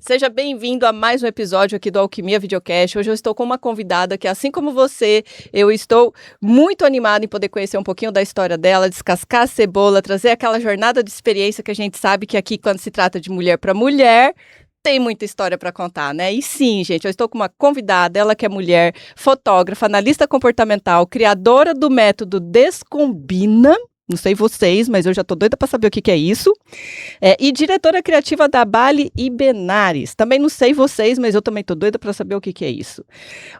Seja bem-vindo a mais um episódio aqui do Alquimia Videocast. Hoje eu estou com uma convidada que, assim como você, eu estou muito animada em poder conhecer um pouquinho da história dela, descascar a cebola, trazer aquela jornada de experiência que a gente sabe que aqui, quando se trata de mulher para mulher, tem muita história para contar, né? E sim, gente, eu estou com uma convidada, ela que é mulher, fotógrafa, analista comportamental, criadora do método Descombina. Não sei vocês, mas eu já tô doida para saber o que é isso. E diretora criativa da Bali e Benares. Também não sei vocês, mas eu também tô doida para saber o que é isso.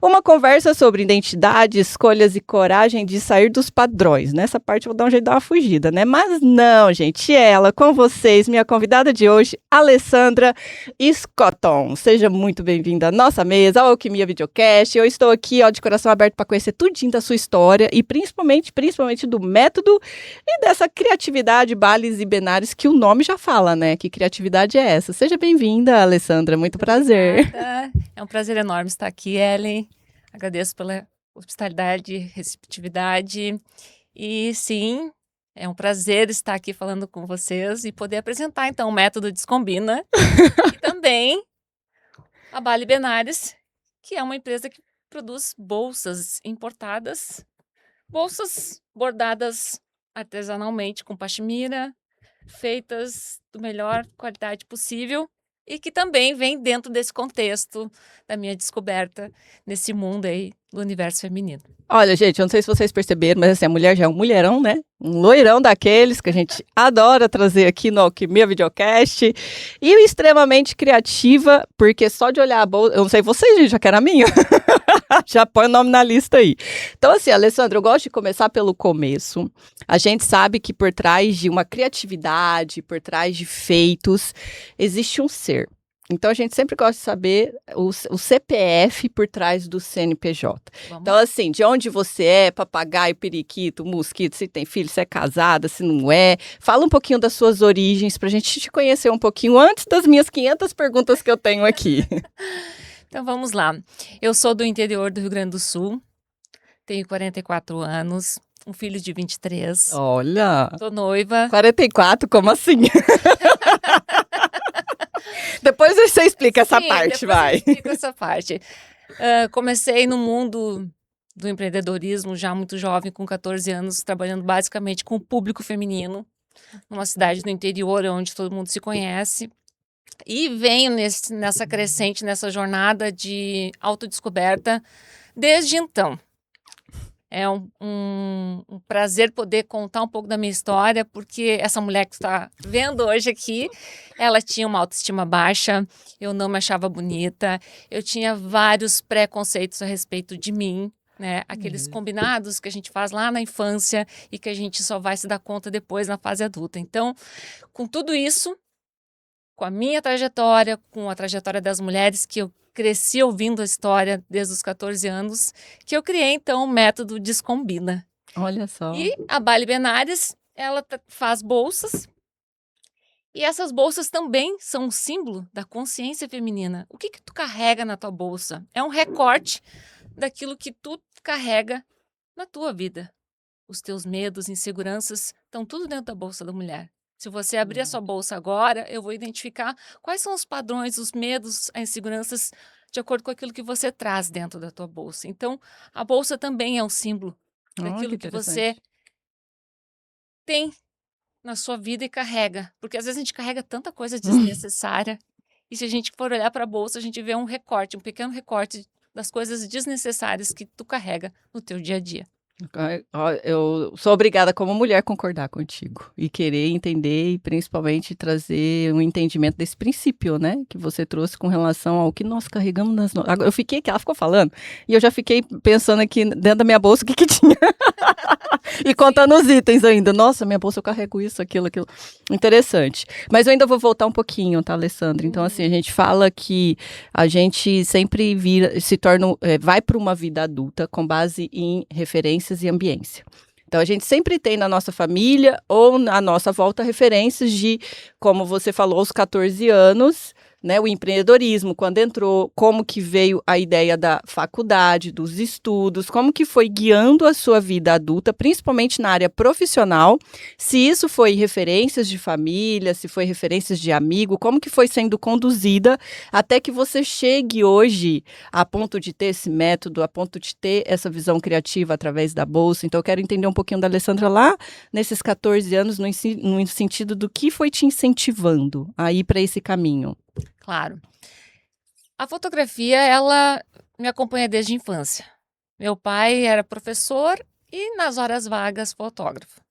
Uma conversa sobre identidade, escolhas e coragem de sair dos padrões. Nessa parte eu vou dar um jeito de dar uma fugida, né? Mas não, gente, ela, com vocês, minha convidada de hoje, Alessandra Scotton. Seja muito bem-vinda à nossa mesa, ao Alquimia Videocast. Eu estou aqui, ó, de coração aberto para conhecer tudinho da sua história e principalmente do método e dessa criatividade Bali e Benares, que o nome já fala, né? Que criatividade é essa? Seja bem-vinda, Alessandra, muito prazer. Obrigada. É um prazer enorme estar aqui, Ellen. Agradeço pela hospitalidade, receptividade. E sim, é um prazer estar aqui falando com vocês e poder apresentar, então, o método Descombina. E também a Bali Benares, que é uma empresa que produz bolsas importadas, bolsas bordadas artesanalmente com pashmira, feitas da melhor qualidade possível e que também vem dentro desse contexto da minha descoberta nesse mundo aí do universo feminino. Olha, gente, eu não sei se vocês perceberam, mas assim, a mulher já é um mulherão, né? Um loirão daqueles que a gente adora trazer aqui no Alquimia Videocast. E extremamente criativa, porque só de olhar a bolsa... Eu não sei vocês, gente, já que era minha. Já põe o nome na lista aí. Então, assim, Alessandra, eu gosto de começar pelo começo. A gente sabe que por trás de uma criatividade, por trás de feitos, existe um ser. Então, a gente sempre gosta de saber o CPF por trás do CNPJ. Vamos. Então, assim, de onde você é, papagaio, periquito, mosquito, se tem filho, se é casada, se não é. Fala um pouquinho das suas origens, pra gente te conhecer um pouquinho antes das minhas 500 perguntas que eu tenho aqui. Então, vamos lá. Eu sou do interior do Rio Grande do Sul, tenho 44 anos, um filho de 23. Olha! Tô noiva. 44, como assim? Depois você explica essa parte, vai. Eu explico essa parte. Comecei no mundo do empreendedorismo já muito jovem, com 14 anos, trabalhando basicamente com o público feminino, numa cidade do interior, onde todo mundo se conhece. E venho nessa crescente, nessa jornada de autodescoberta desde então. É um prazer poder contar um pouco da minha história, porque essa mulher que está vendo hoje aqui, ela tinha uma autoestima baixa, eu não me achava bonita, eu tinha vários preconceitos a respeito de mim, né? Aqueles combinados que a gente faz lá na infância e que a gente só vai se dar conta depois na fase adulta. Então, com tudo isso, com a minha trajetória, com a trajetória das mulheres que eu cresci ouvindo a história desde os 14 anos, que eu criei, então, o método Descombina. Olha só. E a Bali Benares, ela faz bolsas, e essas bolsas também são um símbolo da consciência feminina. O que tu carrega na tua bolsa? É um recorte daquilo que tu carrega na tua vida. Os teus medos, inseguranças, estão tudo dentro da bolsa da mulher. Se você abrir a sua bolsa agora, eu vou identificar quais são os padrões, os medos, as inseguranças, de acordo com aquilo que você traz dentro da tua bolsa. Então, a bolsa também é um símbolo daquilo que você tem na sua vida e carrega. Porque às vezes a gente carrega tanta coisa desnecessária. E se a gente for olhar para a bolsa, a gente vê um recorte, um pequeno recorte das coisas desnecessárias que tu carrega no teu dia a dia. Eu sou obrigada como mulher a concordar contigo e querer entender e principalmente trazer um entendimento desse princípio, né, que você trouxe com relação ao que nós carregamos nas nossas... Eu fiquei aqui, ela ficou falando, e eu já fiquei pensando aqui dentro da minha bolsa o que tinha. E contando os itens ainda. Nossa, minha bolsa eu carrego isso, aquilo. Interessante. Mas eu ainda vou voltar um pouquinho, tá, Alessandra? Então, assim, a gente fala que a gente sempre vai para uma vida adulta com base em referências e ambiência. Então, a gente sempre tem na nossa família ou na nossa volta referências de, como você falou, aos 14 anos, né, o empreendedorismo, quando entrou, como que veio a ideia da faculdade, dos estudos, como que foi guiando a sua vida adulta, principalmente na área profissional, se isso foi referências de família, se foi referências de amigo, como que foi sendo conduzida até que você chegue hoje a ponto de ter esse método, a ponto de ter essa visão criativa através da bolsa. Então eu quero entender um pouquinho da Alessandra lá nesses 14 anos, no sentido do que foi te incentivando a ir para esse caminho. Claro. A fotografia, ela me acompanha desde a infância. Meu pai era professor e, nas horas vagas, fotógrafo.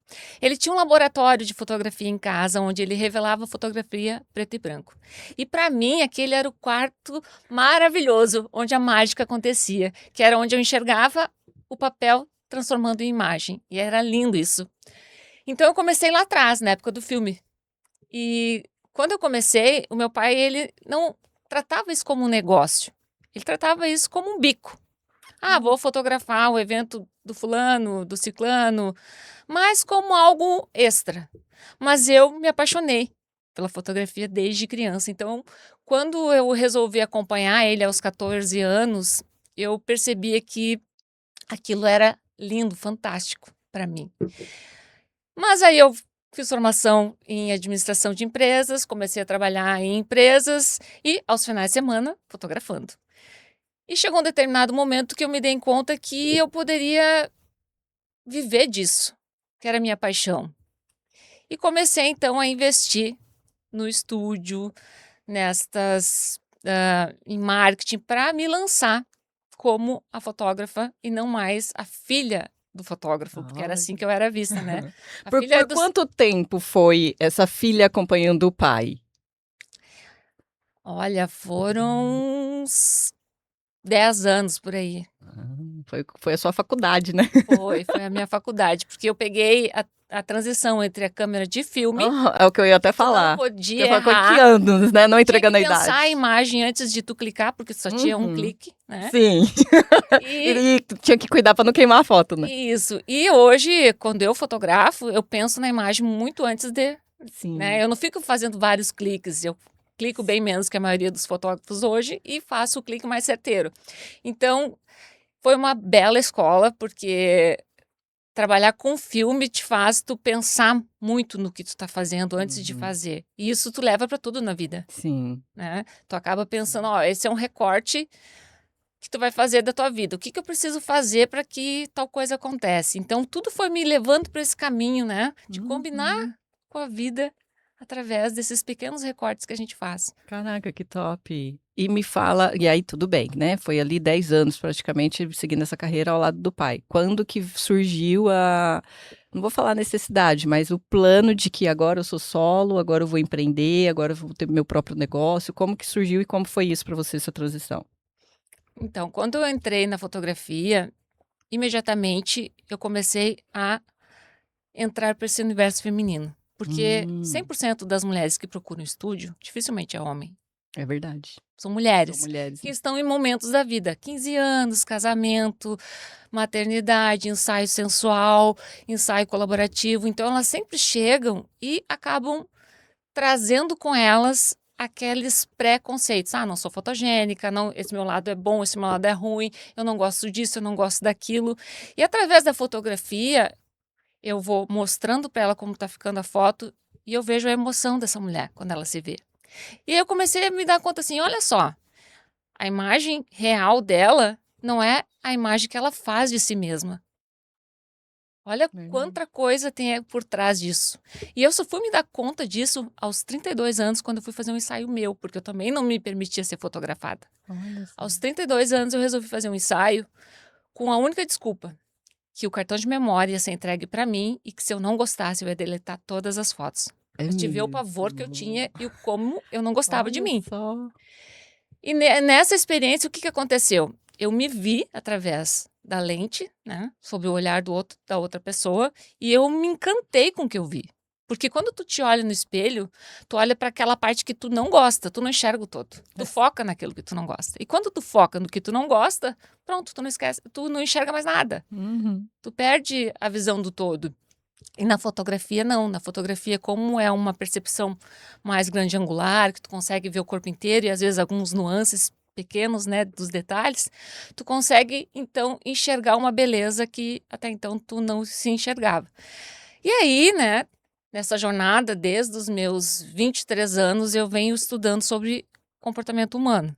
Ele tinha um laboratório de fotografia em casa, onde ele revelava fotografia preto e branco. E para mim, aquele era o quarto maravilhoso, onde a mágica acontecia, que era onde eu enxergava o papel transformando em imagem. E era lindo isso. Então eu comecei lá atrás, na época do filme. E quando eu comecei, o meu pai, ele não tratava isso como um negócio. Ele tratava isso como um bico. Ah, vou fotografar o evento do fulano, do ciclano, mas como algo extra. Mas eu me apaixonei pela fotografia desde criança. Então, quando eu resolvi acompanhar ele aos 14 anos, eu percebia que aquilo era lindo, fantástico para mim. Mas aí eu fiz formação em administração de empresas, comecei a trabalhar em empresas e, aos finais de semana, fotografando. E chegou um determinado momento que eu me dei conta que eu poderia viver disso, que era a minha paixão. E comecei, então, a investir no estúdio, em marketing, para me lançar como a fotógrafa e não mais a filha do fotógrafo, porque era assim que eu era vista, né? Por quanto tempo foi essa filha acompanhando o pai? Olha, foram uns 10 anos por aí. Foi a sua faculdade, né? Foi a minha faculdade, porque eu peguei a transição entre a câmera de filme. É o que eu ia até falar. Não podia Eu falei, errar. que anos, né? Não entregando a Tinha que idade. pensar a imagem antes de tu clicar, porque só tinha um clique, né? Sim. E tinha que cuidar para não queimar a foto, né? Isso. E hoje, quando eu fotografo, eu penso na imagem muito antes de... Sim. Né? Eu não fico fazendo vários cliques, eu clico bem menos que a maioria dos fotógrafos hoje e faço o clique mais certeiro. Então, foi uma bela escola, porque trabalhar com filme te faz tu pensar muito no que tu tá fazendo antes de fazer. E isso tu leva para tudo na vida. Sim. Né? Tu acaba pensando, ó, esse é um recorte que tu vai fazer da tua vida. O que eu preciso fazer para que tal coisa aconteça? Então, tudo foi me levando para esse caminho, né? De combinar com a vida através desses pequenos recortes que a gente faz. Caraca, que top. E me fala, e aí tudo bem, né? Foi ali 10 anos praticamente seguindo essa carreira ao lado do pai. Quando que surgiu não vou falar necessidade, mas o plano de que agora eu sou solo, agora eu vou empreender, agora eu vou ter meu próprio negócio. Como que surgiu e como foi isso para você, essa transição? Então, quando eu entrei na fotografia, imediatamente eu comecei a entrar para esse universo feminino. Porque 100% das mulheres que procuram estúdio, dificilmente é homem. É verdade. São mulheres. São mulheres. Que estão em momentos da vida. 15 anos, casamento, maternidade, ensaio sensual, ensaio colaborativo. Então, elas sempre chegam e acabam trazendo com elas aqueles preconceitos. Ah, não sou fotogênica, não, esse meu lado é bom, esse meu lado é ruim, eu não gosto disso, eu não gosto daquilo. E através da fotografia, eu vou mostrando para ela como está ficando a foto e eu vejo a emoção dessa mulher quando ela se vê. E aí eu comecei a me dar conta assim, olha só, a imagem real dela não é a imagem que ela faz de si mesma. Olha quanta coisa tem por trás disso. E eu só fui me dar conta disso aos 32 anos, quando eu fui fazer um ensaio meu, porque eu também não me permitia ser fotografada. Aos 32 anos eu resolvi fazer um ensaio com a única desculpa, que o cartão de memória ia ser entregue para mim e que se eu não gostasse eu ia deletar todas as fotos. Pra te ver o pavor que eu tinha e o como eu não gostava de mim. E nessa experiência, o que aconteceu? Eu me vi através da lente, né, sob o olhar da outra pessoa, e eu me encantei com o que eu vi. Porque quando tu te olha no espelho, tu olha para aquela parte que tu não gosta, tu não enxerga o todo. Tu foca naquilo que tu não gosta. E quando tu foca no que tu não gosta, pronto, tu não esquece, tu não enxerga mais nada. Tu perde a visão do todo. E na fotografia, não. Na fotografia, como é uma percepção mais grande angular, que tu consegue ver o corpo inteiro e às vezes alguns nuances pequenos, né, dos detalhes, tu consegue, então, enxergar uma beleza que até então tu não se enxergava. E aí, né, nessa jornada, desde os meus 23 anos, eu venho estudando sobre comportamento humano,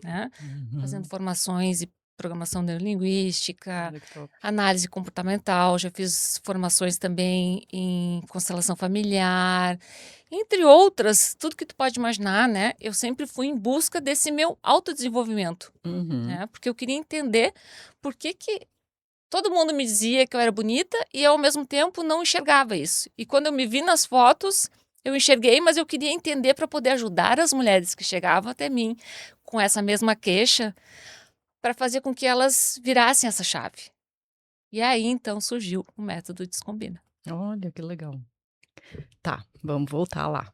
né? Fazendo formações e programação neurolinguística, Olha que top. análise comportamental, já fiz formações também em constelação familiar, entre outras, tudo que tu pode imaginar, né? Eu sempre fui em busca desse meu autodesenvolvimento, né? Porque eu queria entender por que todo mundo me dizia que eu era bonita e eu, ao mesmo tempo, não enxergava isso. E quando eu me vi nas fotos, eu enxerguei, mas eu queria entender para poder ajudar as mulheres que chegavam até mim com essa mesma queixa, para fazer com que elas virassem essa chave. E aí, então, surgiu o método Descombina. Olha, que legal. Tá, vamos voltar lá.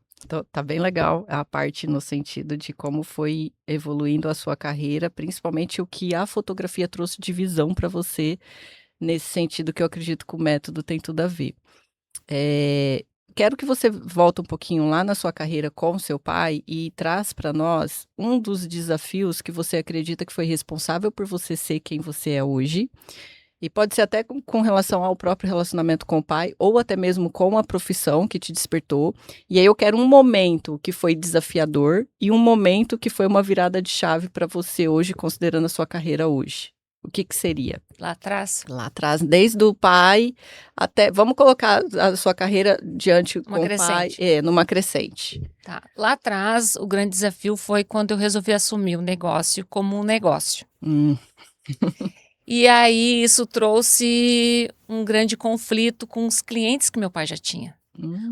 Tá bem legal a parte no sentido de como foi evoluindo a sua carreira, principalmente o que a fotografia trouxe de visão para você, nesse sentido que eu acredito que o método tem tudo a ver. Quero que você volte um pouquinho lá na sua carreira com seu pai e traz para nós um dos desafios que você acredita que foi responsável por você ser quem você é hoje. E pode ser até com relação ao próprio relacionamento com o pai, ou até mesmo com a profissão que te despertou. E aí eu quero um momento que foi desafiador e um momento que foi uma virada de chave para você hoje, considerando a sua carreira hoje. O que seria? Lá atrás? Lá atrás, desde o pai até... Vamos colocar a sua carreira diante com o pai, numa crescente. Tá. Lá atrás, o grande desafio foi quando eu resolvi assumir o negócio como um negócio. E aí isso trouxe um grande conflito com os clientes que meu pai já tinha.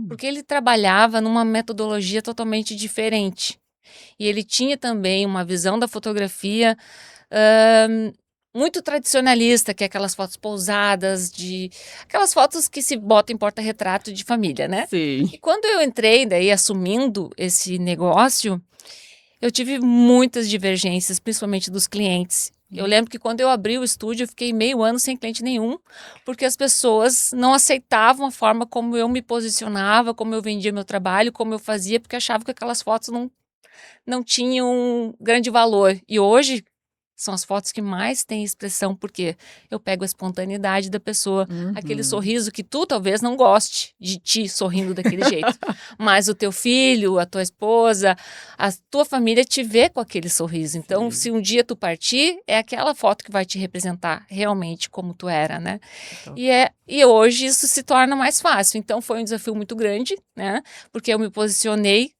Porque ele trabalhava numa metodologia totalmente diferente. E ele tinha também uma visão da fotografia muito tradicionalista, que é aquelas fotos pousadas, aquelas fotos que se bota em porta-retrato de família, né? Sim. E quando eu entrei daí assumindo esse negócio, eu tive muitas divergências, principalmente dos clientes. Eu lembro que quando eu abri o estúdio, eu fiquei meio ano sem cliente nenhum, porque as pessoas não aceitavam a forma como eu me posicionava, como eu vendia meu trabalho, como eu fazia, porque achavam que aquelas fotos não tinham grande valor. E hoje são as fotos que mais têm expressão, porque eu pego a espontaneidade da pessoa, aquele sorriso que tu talvez não goste de ti sorrindo daquele jeito, mas o teu filho, a tua esposa, a tua família te vê com aquele sorriso. Então, se um dia tu partir, é aquela foto que vai te representar realmente como tu era, né? Então. E hoje isso se torna mais fácil. Então, foi um desafio muito grande, né? Porque eu me posicionei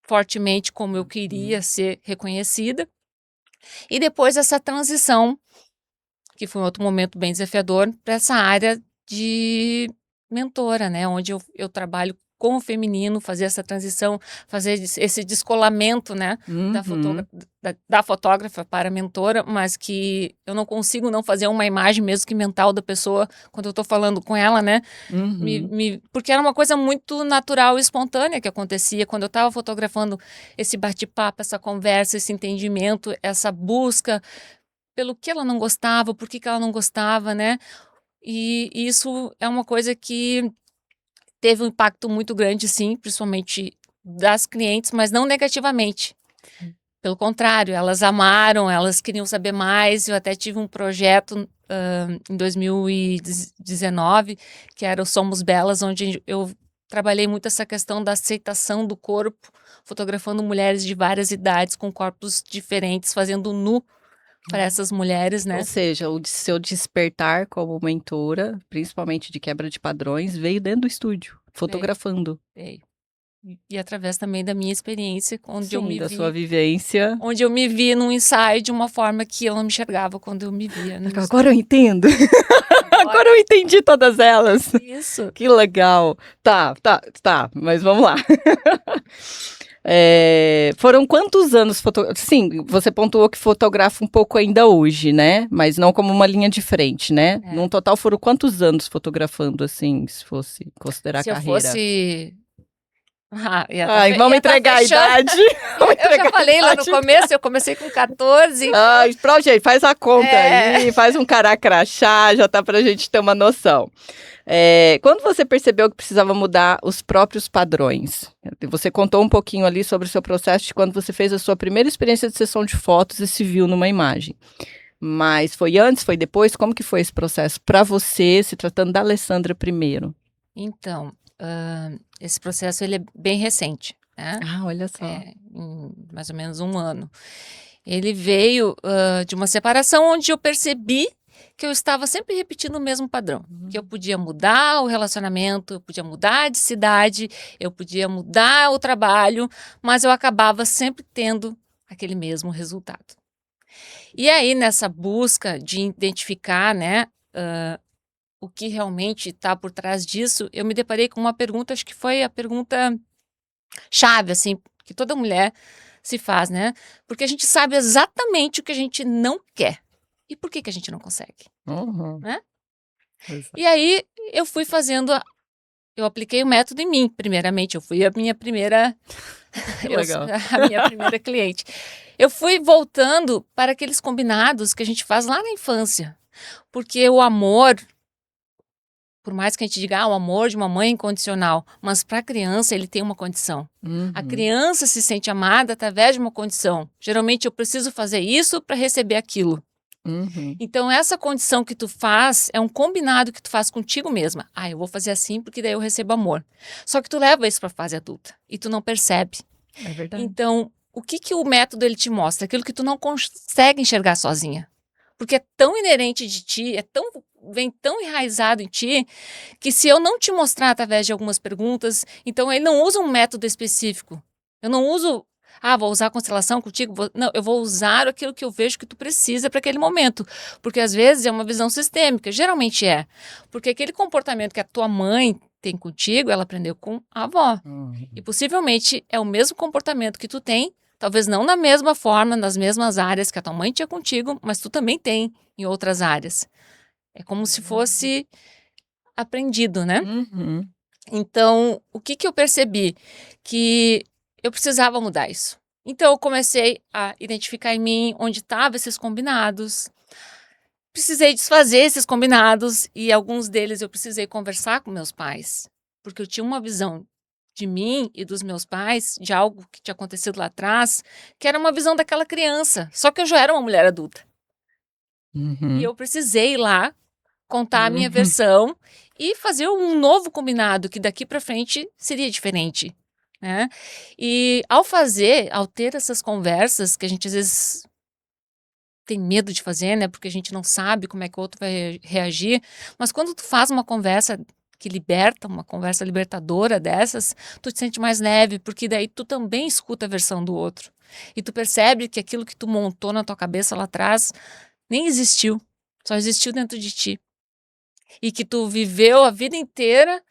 fortemente como eu queria ser reconhecida. E depois essa transição, que foi um outro momento bem desafiador, para essa área de mentora, né? Onde eu trabalho com o feminino, fazer essa transição, fazer esse descolamento, né? Da fotógrafa para a mentora, mas que eu não consigo não fazer uma imagem mesmo que mental da pessoa quando eu estou falando com ela, né? Porque era uma coisa muito natural e espontânea que acontecia quando eu estava fotografando esse bate-papo, essa conversa, esse entendimento, essa busca pelo que ela não gostava, por que ela não gostava, né? E isso é uma coisa que teve um impacto muito grande, sim, principalmente das clientes, mas não negativamente. Pelo contrário, elas amaram, elas queriam saber mais. Eu até tive um projeto em 2019, que era o Somos Belas, onde eu trabalhei muito essa questão da aceitação do corpo, fotografando mulheres de várias idades, com corpos diferentes, fazendo nu para essas mulheres, né? Ou seja, o seu despertar como mentora, principalmente de quebra de padrões, veio dentro do estúdio, fotografando. Veio. E através também da minha experiência, onde eu me vi, sua vivência. Onde eu me vi num ensaio de uma forma que eu não me enxergava quando eu me via. Agora eu entendo. Agora eu entendi todas elas. Isso. Que legal. Tá, mas vamos lá. Foram quantos anos Sim, você pontuou que fotografa um pouco ainda hoje, né? Mas não como uma linha de frente, né? Num total foram quantos anos fotografando, assim, se fosse considerar a carreira? Se eu fosse Ai, vamos entregar a idade. Eu já falei lá no começo, eu comecei com 14. Ai, gente, faz a conta aí, faz um caracrachá, já tá pra gente ter uma noção. Quando você percebeu que precisava mudar os próprios padrões? Você contou um pouquinho ali sobre o seu processo de quando você fez a sua primeira experiência de sessão de fotos e se viu numa imagem. Mas foi antes, foi depois? Como que foi esse processo para você, se tratando da Alessandra primeiro? Então, esse processo ele é bem recente, né? Olha só. Em mais ou menos 1 ano. Ele veio de uma separação onde eu percebi que eu estava sempre repetindo o mesmo padrão. Que eu podia mudar o relacionamento, eu podia mudar de cidade, eu podia mudar o trabalho, mas eu acabava sempre tendo aquele mesmo resultado. E aí, nessa busca de identificar, né, o que realmente está por trás disso, eu me deparei com uma pergunta, acho que foi a pergunta chave, assim, que toda mulher se faz, né? Porque a gente sabe exatamente o que a gente não quer. E por que a gente não consegue? Né? E aí, eu fui fazendo, eu apliquei o método em mim, primeiramente. Eu fui a minha primeira... a minha primeira cliente. Eu fui voltando para aqueles combinados que a gente faz lá na infância. Porque o amor, por mais que a gente diga, o amor de uma mãe é incondicional, mas para a criança ele tem uma condição. A criança se sente amada através de uma condição. Geralmente eu preciso fazer isso para receber aquilo. Então essa condição que tu faz é um combinado que tu faz contigo mesma. Eu vou fazer assim porque daí eu recebo amor. Só que tu leva isso para a fase adulta e tu não percebe. É verdade. Então, o que o método ele te mostra? Aquilo que tu não consegue enxergar sozinha. Porque é tão inerente de ti, vem tão enraizado em ti, que se eu não te mostrar através de algumas perguntas, então ele não usa um método específico. Eu não uso, vou usar a constelação contigo. Não, eu vou usar aquilo que eu vejo que tu precisa para aquele momento. Porque às vezes é uma visão sistêmica, geralmente é. Porque aquele comportamento que a tua mãe tem contigo, ela aprendeu com a avó. E possivelmente é o mesmo comportamento que tu tem, talvez não na mesma forma, nas mesmas áreas que a tua mãe tinha contigo, mas tu também tem em outras áreas. É como se fosse aprendido, né? Então, o que eu percebi? Que eu precisava mudar isso. Então, eu comecei a identificar em mim onde estavam esses combinados. Precisei desfazer esses combinados e alguns deles eu precisei conversar com meus pais, porque eu tinha uma visão de mim e dos meus pais, de algo que tinha acontecido lá atrás, que era uma visão daquela criança, só que eu já era uma mulher adulta. E eu precisei ir lá, contar a minha versão e fazer um novo combinado, que daqui para frente seria diferente, né? E ao ter essas conversas, que a gente às vezes tem medo de fazer, né? Porque a gente não sabe como é que o outro vai reagir. Mas quando tu faz uma conversa que liberta, uma conversa libertadora dessas, tu te sente mais leve, porque daí tu também escuta a versão do outro. E tu percebe que aquilo que tu montou na tua cabeça lá atrás nem existiu, só existiu dentro de ti. E que tu viveu a vida inteira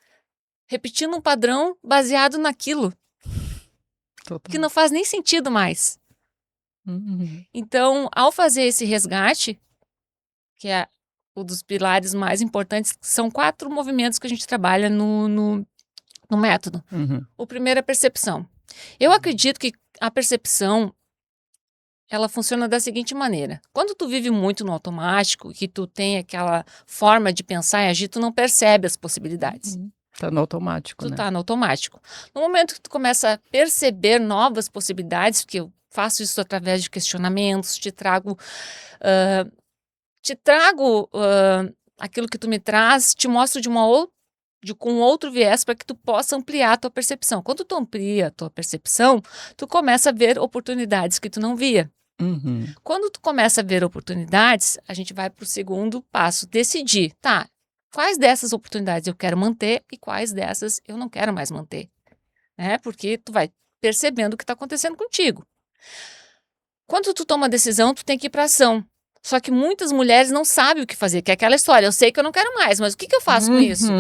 repetindo um padrão baseado naquilo. Total. Que não faz nem sentido mais. Então, ao fazer esse resgate, que é um dos pilares mais importantes, são 4 movimentos que a gente trabalha no método. O primeiro é a percepção. Eu acredito que a percepção, ela funciona da seguinte maneira. Quando tu vive muito no automático, que tu tem aquela forma de pensar e agir, tu não percebe as possibilidades. Tá no automático, Tu né? tá no automático. No momento que tu começa a perceber novas possibilidades, porque eu faço isso através de questionamentos, te trago aquilo que tu me traz, te mostro com outro viés para que tu possa ampliar a tua percepção. Quando tu amplia a tua percepção, tu começa a ver oportunidades que tu não via. Quando tu começa a ver oportunidades, a gente vai para o segundo passo, decidir, quais dessas oportunidades eu quero manter e quais dessas eu não quero mais manter, né? Porque tu vai percebendo o que está acontecendo contigo. Quando tu toma a decisão, tu tem que ir para ação. Só que muitas mulheres não sabem o que fazer, que é aquela história, eu sei que eu não quero mais, mas o que eu faço com isso?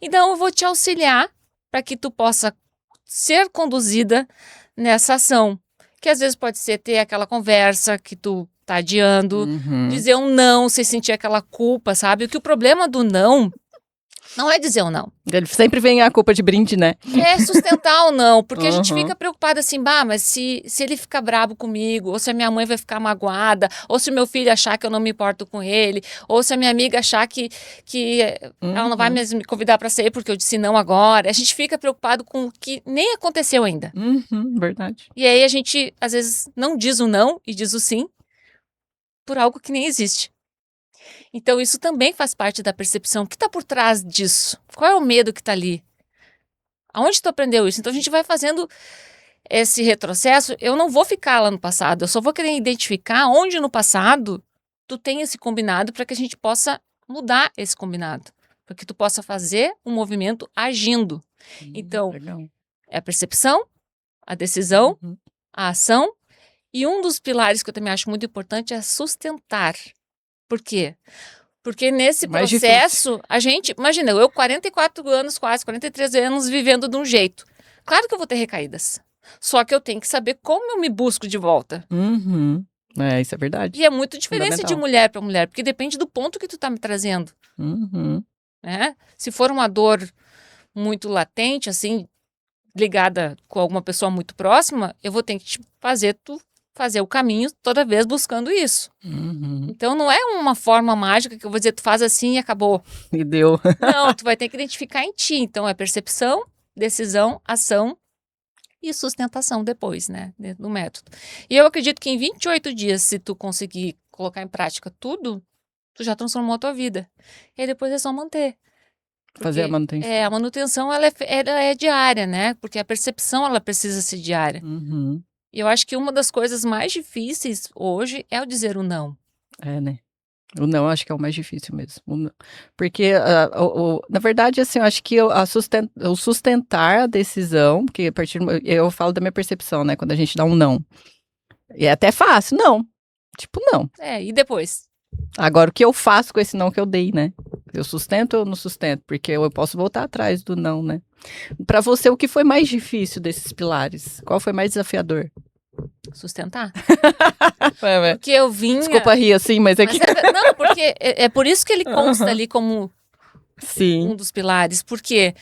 Então eu vou te auxiliar para que tu possa ser conduzida nessa ação. Que às vezes pode ser ter aquela conversa que tu tá adiando, dizer um não, sem sentir aquela culpa, sabe? Que o problema do não Não é dizer o não. Ele sempre vem a culpa de brinde, né? É sustentar o não, porque a gente Uhum. fica preocupada assim, bah, mas se ele ficar brabo comigo, ou se a minha mãe vai ficar magoada, ou se o meu filho achar que eu não me importo com ele, ou se a minha amiga achar que ela não vai mais me convidar para sair porque eu disse não agora. A gente fica preocupado com o que nem aconteceu ainda. Verdade. E aí a gente, às vezes, não diz o não e diz o sim por algo que nem existe. Então, isso também faz parte da percepção. O que está por trás disso? Qual é o medo que está ali? Aonde tu aprendeu isso? Então, a gente vai fazendo esse retrocesso. Eu não vou ficar lá no passado. Eu só vou querer identificar onde no passado tu tem esse combinado para que a gente possa mudar esse combinado. Para que tu possa fazer um movimento agindo. Então, legal. é a percepção, a decisão, a ação. E um dos pilares que eu também acho muito importante é sustentar. Por quê? Porque nesse Mais processo, a gente... Imagina, eu 44 anos, quase 43 anos, vivendo de um jeito. Claro que eu vou ter recaídas. Só que eu tenho que saber como eu me busco de volta. Isso é verdade. E é muito diferente de mulher para mulher, porque depende do ponto que tu tá me trazendo. Né? Se for uma dor muito latente, assim, ligada com alguma pessoa muito próxima, eu vou ter que fazer o caminho toda vez buscando isso. Então não é uma forma mágica que eu vou dizer, tu faz assim e acabou. E deu. Não, tu vai ter que identificar em ti. Então é percepção, decisão, ação e sustentação depois, né, dentro do método. E eu acredito que em 28 dias, se tu conseguir colocar em prática tudo, tu já transformou a tua vida. E aí depois é só manter. Fazer a manutenção. A manutenção ela é diária, né? Porque a percepção ela precisa ser diária. E eu acho que uma das coisas mais difíceis hoje é o dizer o não. É, né? O não, acho que é o mais difícil mesmo. Porque, na verdade, assim, eu acho que o sustentar a decisão, porque a partir eu falo da minha percepção, né? Quando a gente dá um não. E é até fácil, não. Tipo, não. E depois? Agora, o que eu faço com esse não que eu dei, né? Eu sustento ou não sustento? Porque eu posso voltar atrás do não, né? Pra você, o que foi mais difícil desses pilares? Qual foi mais desafiador? Sustentar. Porque eu vinha... Desculpa rir assim, mas é que... Não, porque é por isso que ele consta ali como um dos pilares. Por quê?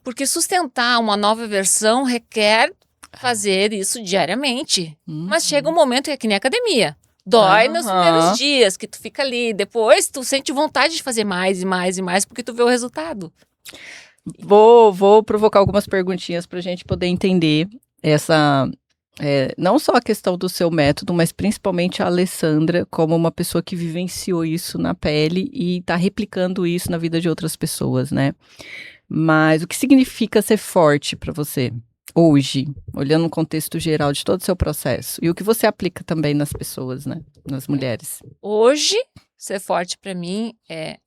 Porque sustentar uma nova versão requer fazer isso diariamente. Mas chega um momento que é que nem academia. Dói nos primeiros dias, que tu fica ali. Depois tu sente vontade de fazer mais e mais e mais, porque tu vê o resultado. Vou provocar algumas perguntinhas pra gente poder entender essa... não só a questão do seu método, mas principalmente a Alessandra como uma pessoa que vivenciou isso na pele e está replicando isso na vida de outras pessoas, né? Mas o que significa ser forte para você hoje, olhando no contexto geral de todo o seu processo? E o que você aplica também nas pessoas, né? Nas mulheres. Hoje, ser forte para mim é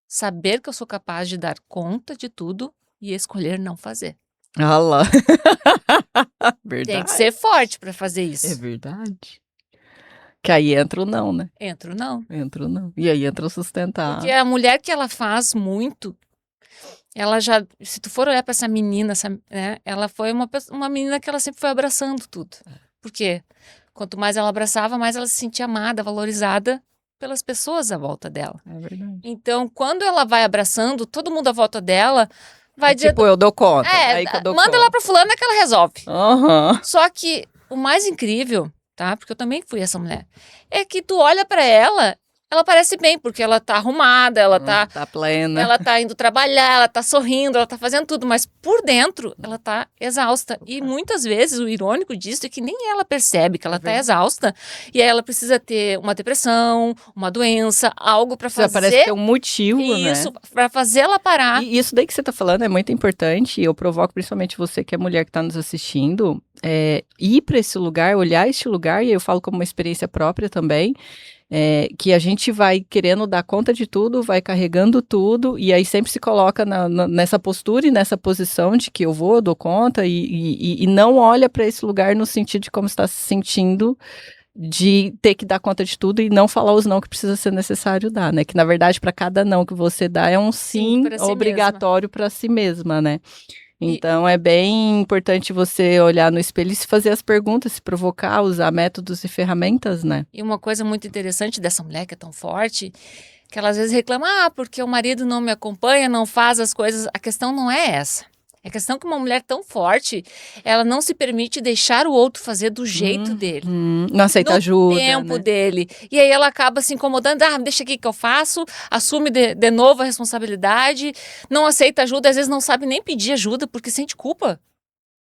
saber que eu sou capaz de dar conta de tudo e escolher não fazer. Ah lá. Verdade. Tem que ser forte para fazer isso. É verdade. Que aí entra o não, né? Entra o não. Entra o não. E aí entra o sustentar. Porque a mulher que ela faz muito, ela já... Se tu for olhar para essa menina, né, ela foi uma menina que ela sempre foi abraçando tudo. Por quê? Quanto mais ela abraçava, mais ela se sentia amada, valorizada pelas pessoas à volta dela. É verdade. Então, quando ela vai abraçando, todo mundo à volta dela... Vai dizer, tipo, eu dou conta. Aí que eu dou manda conta. lá pra fulana que ela resolve. Uhum. Só que o mais incrível, tá? Porque eu também fui essa mulher. É que tu olha pra ela, ela parece bem, porque ela tá arrumada, ela tá plena. Ela tá indo trabalhar, ela tá sorrindo, ela tá fazendo tudo, mas por dentro ela tá exausta. E muitas vezes o irônico disso é que nem ela percebe que ela tá exausta. E aí ela precisa ter uma depressão, uma doença, algo pra fazer. Parece ter um motivo, isso, né? Pra fazer ela parar. E isso daí que você tá falando é muito importante. E eu provoco principalmente você que é mulher que tá nos assistindo, ir pra esse lugar, olhar esse lugar, e eu falo como uma experiência própria também. Que a gente vai querendo dar conta de tudo, vai carregando tudo, e aí sempre se coloca nessa postura e nessa posição de que eu dou conta, e não olha para esse lugar no sentido de como está se sentindo, de ter que dar conta de tudo e não falar os não que precisa ser necessário dar, né? Que na verdade para cada não que você dá é um sim obrigatório para si mesma, né? Então, é bem importante você olhar no espelho e se fazer as perguntas, se provocar, usar métodos e ferramentas, né? E uma coisa muito interessante dessa mulher que é tão forte que ela às vezes reclama, porque o marido não me acompanha, não faz as coisas. A questão não é essa. É questão que uma mulher tão forte, ela não se permite deixar o outro fazer do jeito dele. Não aceita no ajuda, tempo né? dele. E aí ela acaba se incomodando, deixa aqui que eu faço, assume de novo a responsabilidade, não aceita ajuda, às vezes não sabe nem pedir ajuda porque sente culpa.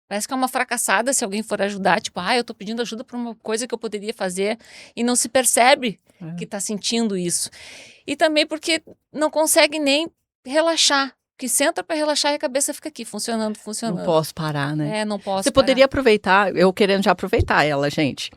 Parece que é uma fracassada se alguém for ajudar, tipo, eu tô pedindo ajuda para uma coisa que eu poderia fazer e não se percebe que tá sentindo isso. E também porque não consegue nem relaxar, que senta para relaxar e a cabeça fica aqui, funcionando. Não posso parar, né? Não posso Você parar. poderia aproveitar, eu querendo já aproveitar ela, gente,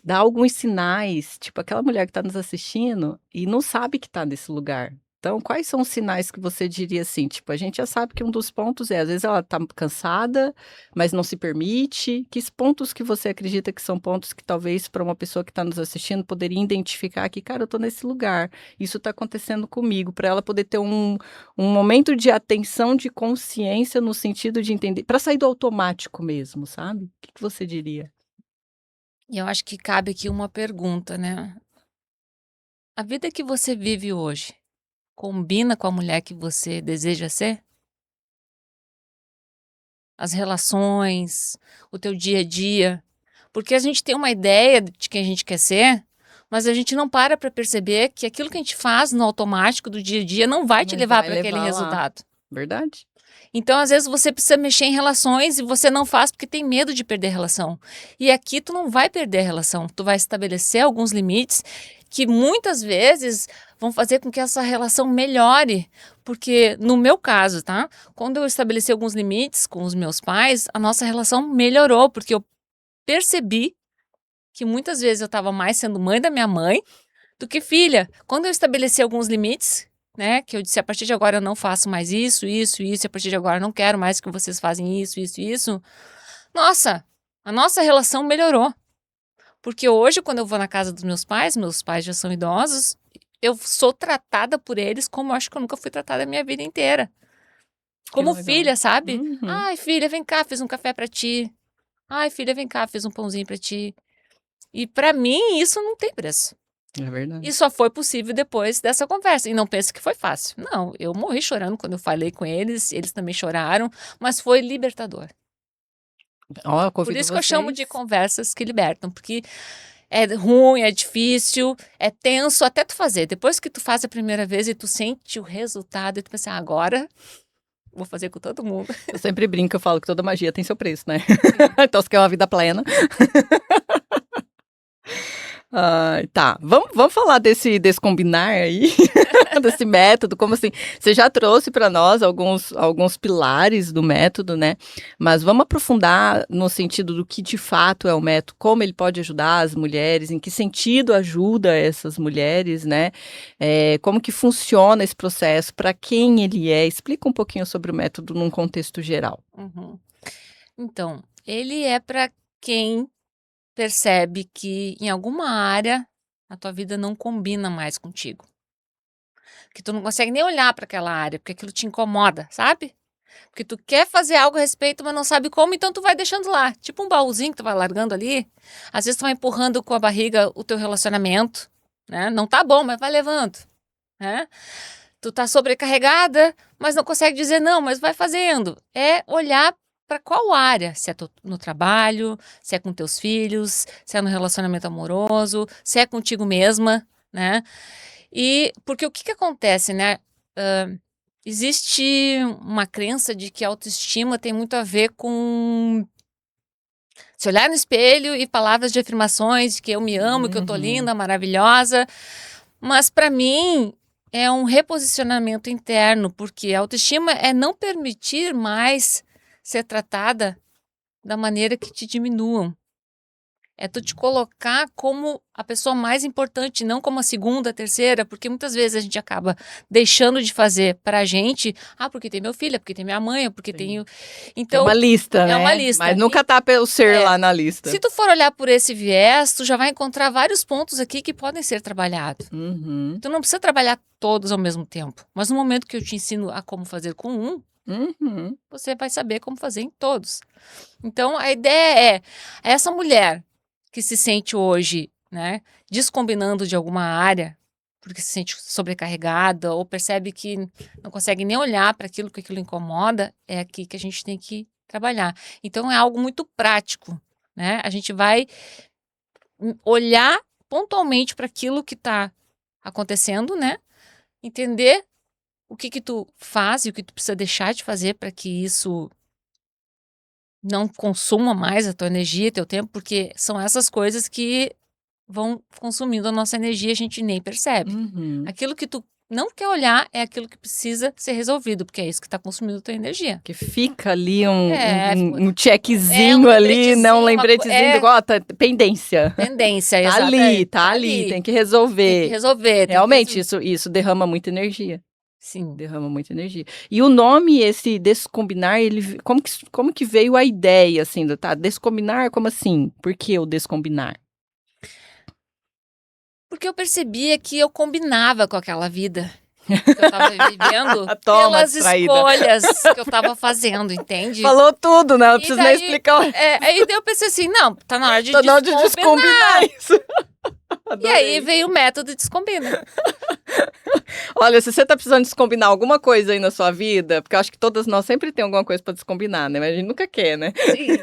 dar alguns sinais, tipo aquela mulher que está nos assistindo e não sabe que está nesse lugar. Então, quais são os sinais que você diria assim? Tipo, a gente já sabe que um dos pontos às vezes ela está cansada, mas não se permite. Que pontos que você acredita que são pontos que talvez para uma pessoa que está nos assistindo poderia identificar que, cara, eu estou nesse lugar, isso está acontecendo comigo, para ela poder ter um momento de atenção, de consciência no sentido de entender, para sair do automático mesmo, sabe? O que você diria? E eu acho que cabe aqui uma pergunta, né? A vida que você vive hoje combina com a mulher que você deseja ser? As relações, o teu dia a dia. Porque a gente tem uma ideia de quem a gente quer ser, mas a gente não para perceber que aquilo que a gente faz no automático do dia a dia não vai te levar para aquele resultado. Verdade. Então, às vezes, você precisa mexer em relações e você não faz porque tem medo de perder a relação. E aqui tu não vai perder a relação, tu vai estabelecer alguns limites que muitas vezes vão fazer com que essa relação melhore. Porque no meu caso, tá? Quando eu estabeleci alguns limites com os meus pais, a nossa relação melhorou, porque eu percebi que muitas vezes eu estava mais sendo mãe da minha mãe do que filha. Quando eu estabeleci alguns limites, né, que eu disse, a partir de agora eu não faço mais isso, e a partir de agora eu não quero mais que vocês fazem isso. Nossa, a nossa relação melhorou. Porque hoje, quando eu vou na casa dos meus pais já são idosos, eu sou tratada por eles como eu acho que eu nunca fui tratada a minha vida inteira. Como filha, sabe? Ai, filha, vem cá, fiz um café pra ti. Ai, filha, vem cá, fiz um pãozinho pra ti. E pra mim, isso não tem preço. É verdade. E só foi possível depois dessa conversa. E não pense que foi fácil. Não, eu morri chorando quando eu falei com eles também choraram, mas foi libertador. Por isso que eu chamo de conversas que libertam, porque é ruim, é difícil, é tenso até tu fazer. Depois que tu faz a primeira vez e tu sente o resultado, e tu pensa, agora vou fazer com todo mundo. Eu sempre brinco, eu falo que toda magia tem seu preço, né? Então, você quer uma vida plena. Tá, vamos falar desse combinar aí, desse método, como assim, você já trouxe para nós alguns pilares do método, né, mas vamos aprofundar no sentido do que de fato é o método, como ele pode ajudar as mulheres, em que sentido ajuda essas mulheres, né, como que funciona esse processo, para quem ele é, explica um pouquinho sobre o método num contexto geral. Então, ele é para quem percebe que em alguma área a tua vida não combina mais contigo. Que tu não consegue nem olhar para aquela área, porque aquilo te incomoda, sabe? Porque tu quer fazer algo a respeito, mas não sabe como, então tu vai deixando lá. Tipo um baúzinho que tu vai largando ali. Às vezes tu vai empurrando com a barriga o teu relacionamento, né? Não tá bom, mas vai levando, né? Tu tá sobrecarregada, mas não consegue dizer não, mas vai fazendo. É olhar para qual área, se é no trabalho, se é com teus filhos, se é no relacionamento amoroso, se é contigo mesma, né? E porque o que acontece, né? Existe uma crença de que a autoestima tem muito a ver com se olhar no espelho e palavras de afirmações de que eu me amo, que eu tô linda, maravilhosa. Mas para mim é um reposicionamento interno, porque a autoestima é não permitir mais ser tratada da maneira que te diminuam. É tu te colocar como a pessoa mais importante, não como a segunda, a terceira, porque muitas vezes a gente acaba deixando de fazer pra gente, porque tem meu filho, porque tem minha mãe, porque tem... Então, é uma lista, né? É uma lista. Mas nunca tá pelo ser lá na lista. Se tu for olhar por esse viés, tu já vai encontrar vários pontos aqui que podem ser trabalhados. Tu não precisa trabalhar todos ao mesmo tempo, mas no momento que eu te ensino a como fazer com um, você vai saber como fazer em todos. Então, a ideia é essa mulher que se sente hoje, né, descombinando de alguma área, porque se sente sobrecarregada ou percebe que não consegue nem olhar para aquilo que aquilo incomoda, é aqui que a gente tem que trabalhar. Então é algo muito prático, né? A gente vai olhar pontualmente para aquilo que está acontecendo, né? Entender o que tu faz e o que tu precisa deixar de fazer para que isso não consuma mais a tua energia, teu tempo, porque são essas coisas que vão consumindo a nossa energia e a gente nem percebe. Uhum. Aquilo que tu não quer olhar é aquilo que precisa ser resolvido, porque é isso que está consumindo a tua energia. Que fica ali É, um checkzinho ali, né? Um lembretezinho, ó, tá, pendência. Tendência, Tá exatamente. tá ali, tem que resolver. Tem que resolver. Realmente, isso derrama muita energia. Sim. Derrama muita energia. E o nome, esse Descombinar, ele, como que veio a ideia, assim, tá? Descombinar, como assim? Por que o Descombinar? Porque eu percebia que eu combinava com aquela vida que eu tava vivendo Toma, pelas distraída. escolhas que eu tava fazendo, entende? Falou tudo, né? Não precisa nem daí, explicar. Aí daí eu pensei assim, não, tá na hora de Tá na hora de descombinar isso. E aí veio o método Descombina. Olha, se você tá precisando descombinar alguma coisa aí na sua vida, porque eu acho que todas nós sempre tem alguma coisa pra descombinar, né? Mas a gente nunca quer, né? Sim.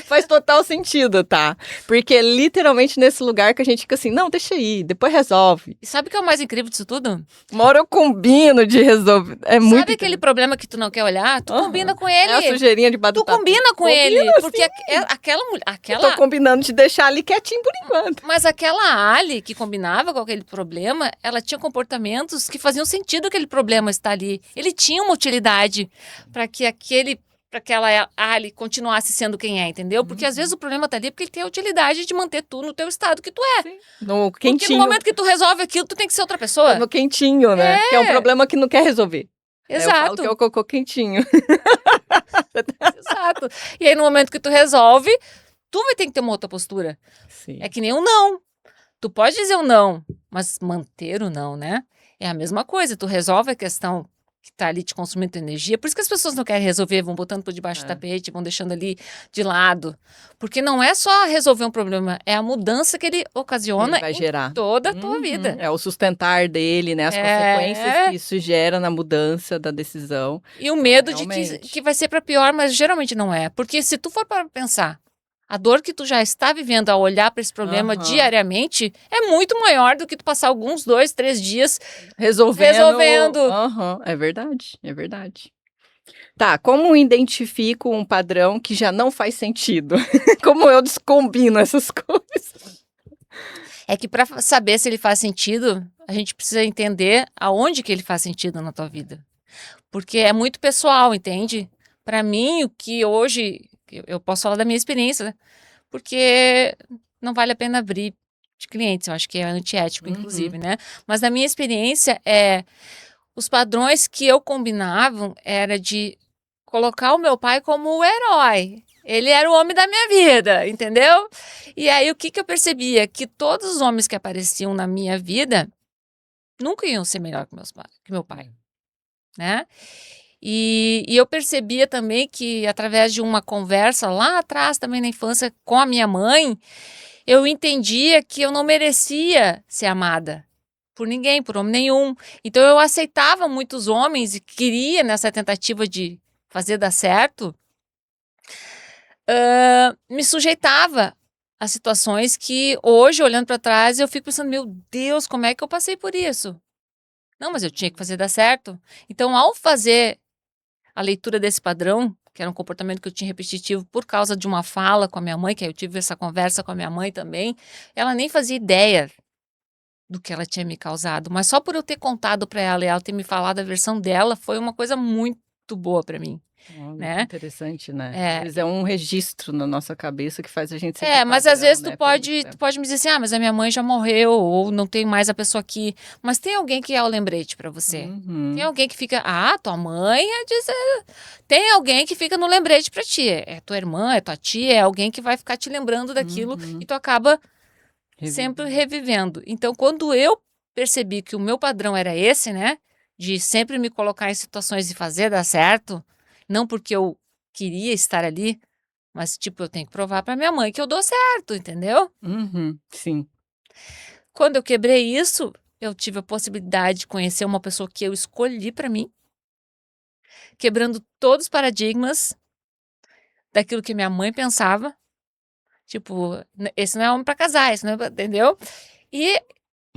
Faz total sentido, tá? Porque é literalmente nesse lugar que a gente fica assim, não, deixa aí, depois resolve. E sabe o que é o mais incrível disso tudo? Uma hora eu combino de resolver. É muito. Sabe aquele problema que tu não quer olhar? Tu combina com ele. É a sujeirinha de Tu combina com ele. Porque aquela mulher. Eu tô combinando de deixar ali quietinho por enquanto. Mas aquela Ali que combinava com aquele problema, ela tinha comportamentos que faziam sentido aquele problema estar ali. Ele tinha uma utilidade para que aquela Ali continuasse sendo quem é, entendeu? Porque às vezes o problema tá ali porque ele tem a utilidade de manter tu no teu estado que tu é. Sim. No Porque quentinho. no momento que tu resolve aquilo, tu tem que ser outra pessoa. No quentinho, né? Que é um problema que não quer resolver. Exato. Eu falo que é o cocô quentinho. Exato. E aí no momento que tu resolve, tu vai ter que ter uma outra postura. Sim. É que nem um não. Tu pode dizer um não, mas manter o não, né? É a mesma coisa. Tu resolve a questão que tá ali te consumindo tua energia. Por isso que as pessoas não querem resolver, vão botando por debaixo do tapete, vão deixando ali de lado. Porque não é só resolver um problema, é a mudança que ele ocasiona Ele vai gerar. em toda a tua vida. É o sustentar dele, né? As consequências que isso gera na mudança da decisão. E o medo Realmente. de que vai ser para pior, mas geralmente não é. Porque se tu for para pensar, a dor que tu já está vivendo ao olhar para esse problema diariamente é muito maior do que tu passar alguns 2, 3 dias resolvendo. É verdade, é verdade. Tá, como identifico um padrão que já não faz sentido? Como eu descombino essas coisas? É que para saber se ele faz sentido, a gente precisa entender aonde que ele faz sentido na tua vida. Porque é muito pessoal, entende? Para mim, o que hoje... Eu posso falar da minha experiência, né? Porque não vale a pena abrir de clientes, eu acho que é antiético, inclusive, né? Mas na minha experiência, os padrões que eu combinava era de colocar o meu pai como o herói. Ele era o homem da minha vida, entendeu? E aí, o que eu percebia? Que todos os homens que apareciam na minha vida nunca iam ser melhor que meu pai, né? E eu percebia também que, através de uma conversa lá atrás, também na infância, com a minha mãe, eu entendia que eu não merecia ser amada por ninguém, por homem nenhum. Então, eu aceitava muitos homens e queria, nessa tentativa de fazer dar certo, me sujeitava a situações que, hoje, olhando para trás, eu fico pensando, meu Deus, como é que eu passei por isso? Não, mas eu tinha que fazer dar certo. Então, ao fazer a leitura desse padrão, que era um comportamento que eu tinha repetitivo por causa de uma fala com a minha mãe, que aí eu tive essa conversa com a minha mãe também, ela nem fazia ideia do que ela tinha me causado, mas só por eu ter contado para ela e ela ter me falado a versão dela, foi uma coisa muito boa para mim. Né? Interessante, né? Às vezes é um registro na nossa cabeça que faz a gente mas às vezes tu pode me dizer assim, mas a minha mãe já morreu, ou não tem mais a pessoa aqui. Mas tem alguém que é o lembrete pra você. Tem alguém que fica, tua mãe é dizer... Tem alguém que fica no lembrete pra ti. É tua irmã, é tua tia, é alguém que vai ficar te lembrando daquilo e tu acaba sempre revivendo. Então, quando eu percebi que o meu padrão era esse, né? De sempre me colocar em situações de fazer dar certo, não porque eu queria estar ali, mas, tipo, eu tenho que provar pra minha mãe que eu dou certo, entendeu? Sim. Quando eu quebrei isso, eu tive a possibilidade de conhecer uma pessoa que eu escolhi para mim, quebrando todos os paradigmas daquilo que minha mãe pensava. Tipo, esse não é homem para casar, esse não é, entendeu? E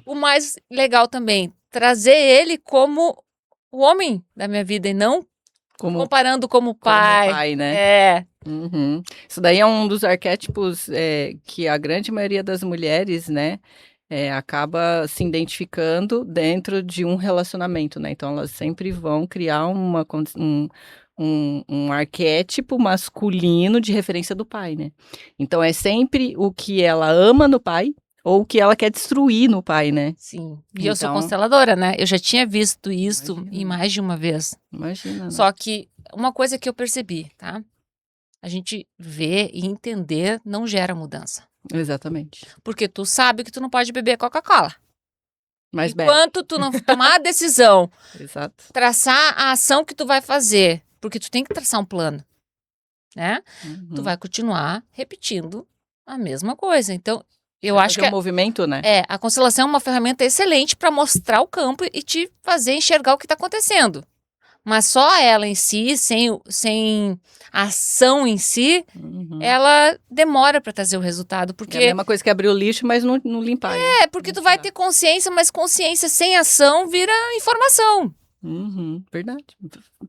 o mais legal também, trazer ele como o homem da minha vida e não comparando como pai. Como pai, né? É. Uhum. Isso daí é um dos arquétipos que a grande maioria das mulheres, né, acaba se identificando dentro de um relacionamento, né? Então elas sempre vão criar um arquétipo masculino de referência do pai, né? Então é sempre o que ela ama no pai ou o que ela quer destruir no pai, né? Sim. E eu sou Então, consteladora, né? Eu já tinha visto isso imagina. em mais de uma vez. Imagina, né? Só que uma coisa que eu percebi, tá? A gente ver e entender não gera mudança. Exatamente. Porque tu sabe que tu não pode beber Coca-Cola. Mas bebe. Enquanto tu não tomar a decisão, Exato. traçar a ação que tu vai fazer, porque tu tem que traçar um plano, né? Tu Uhum. vai continuar repetindo a mesma coisa. Então, eu Vai acho fazer que um movimento, né? a constelação é uma ferramenta excelente para mostrar o campo e te fazer enxergar o que está acontecendo. Mas só ela em si, sem a ação em si, Uhum. ela demora para trazer o resultado. É a Porque mesma coisa que abrir o lixo, mas não limpar. porque tu vai ter consciência, mas consciência sem ação vira informação. Uhum, verdade.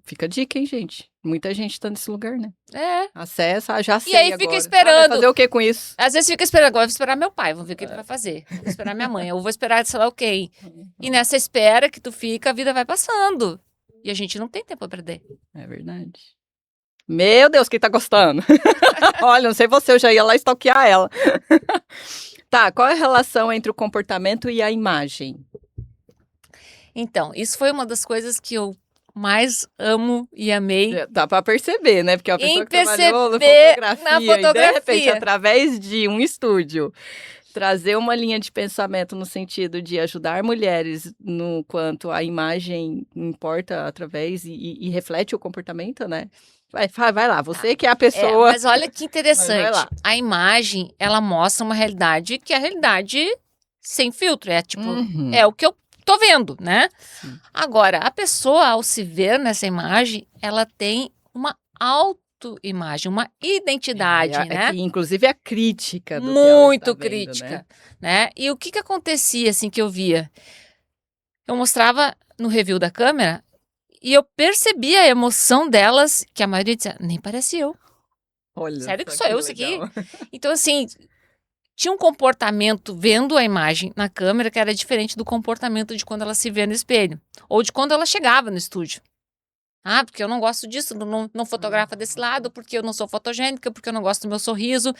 Fica a dica, hein, gente? Muita gente tá nesse lugar, né? É. Acessa, já sei E aí agora. fica Vai esperando. fazer o que com isso? Às vezes fica esperando, agora eu vou esperar meu pai, vamos ver o que ele vai fazer. Vou esperar minha mãe, ou vou esperar sei lá o quê. E nessa espera que tu fica, a vida vai passando. E a gente não tem tempo a perder. É verdade. Meu Deus, quem tá gostando? Olha, não sei você, eu já ia lá stalkear ela. Tá, qual é a relação entre o comportamento e a imagem? Então, isso foi uma das coisas que eu mais amo e amei. Dá pra perceber, né? Porque a pessoa Em que trabalhou na perceber fotografia, na e de repente, fotografia. através de um estúdio, trazer uma linha de pensamento no sentido de ajudar mulheres no quanto a imagem importa através e reflete o comportamento, né? Vai lá, você que é a pessoa. Mas olha que Vai interessante. lá. A imagem, ela mostra uma realidade que é a realidade sem filtro. É tipo, Uhum. é o que eu tô vendo, né? Sim. Agora, a pessoa, ao se ver nessa imagem, ela tem uma autoimagem, uma identidade, né? Que, inclusive, é a crítica do que ela Muito está vendo, crítica, né? E o que acontecia, assim, que eu via? Eu mostrava no review da câmera e eu percebia a emoção delas, que a maioria dizia, nem parece eu. Olha Sério que só sou eu isso legal. aqui? Então, assim, tinha um comportamento vendo a imagem na câmera que era diferente do comportamento de quando ela se vê no espelho. Ou de quando ela chegava no estúdio. Ah, porque eu não gosto disso, não fotografa desse lado, porque eu não sou fotogênica, porque eu não gosto do meu sorriso.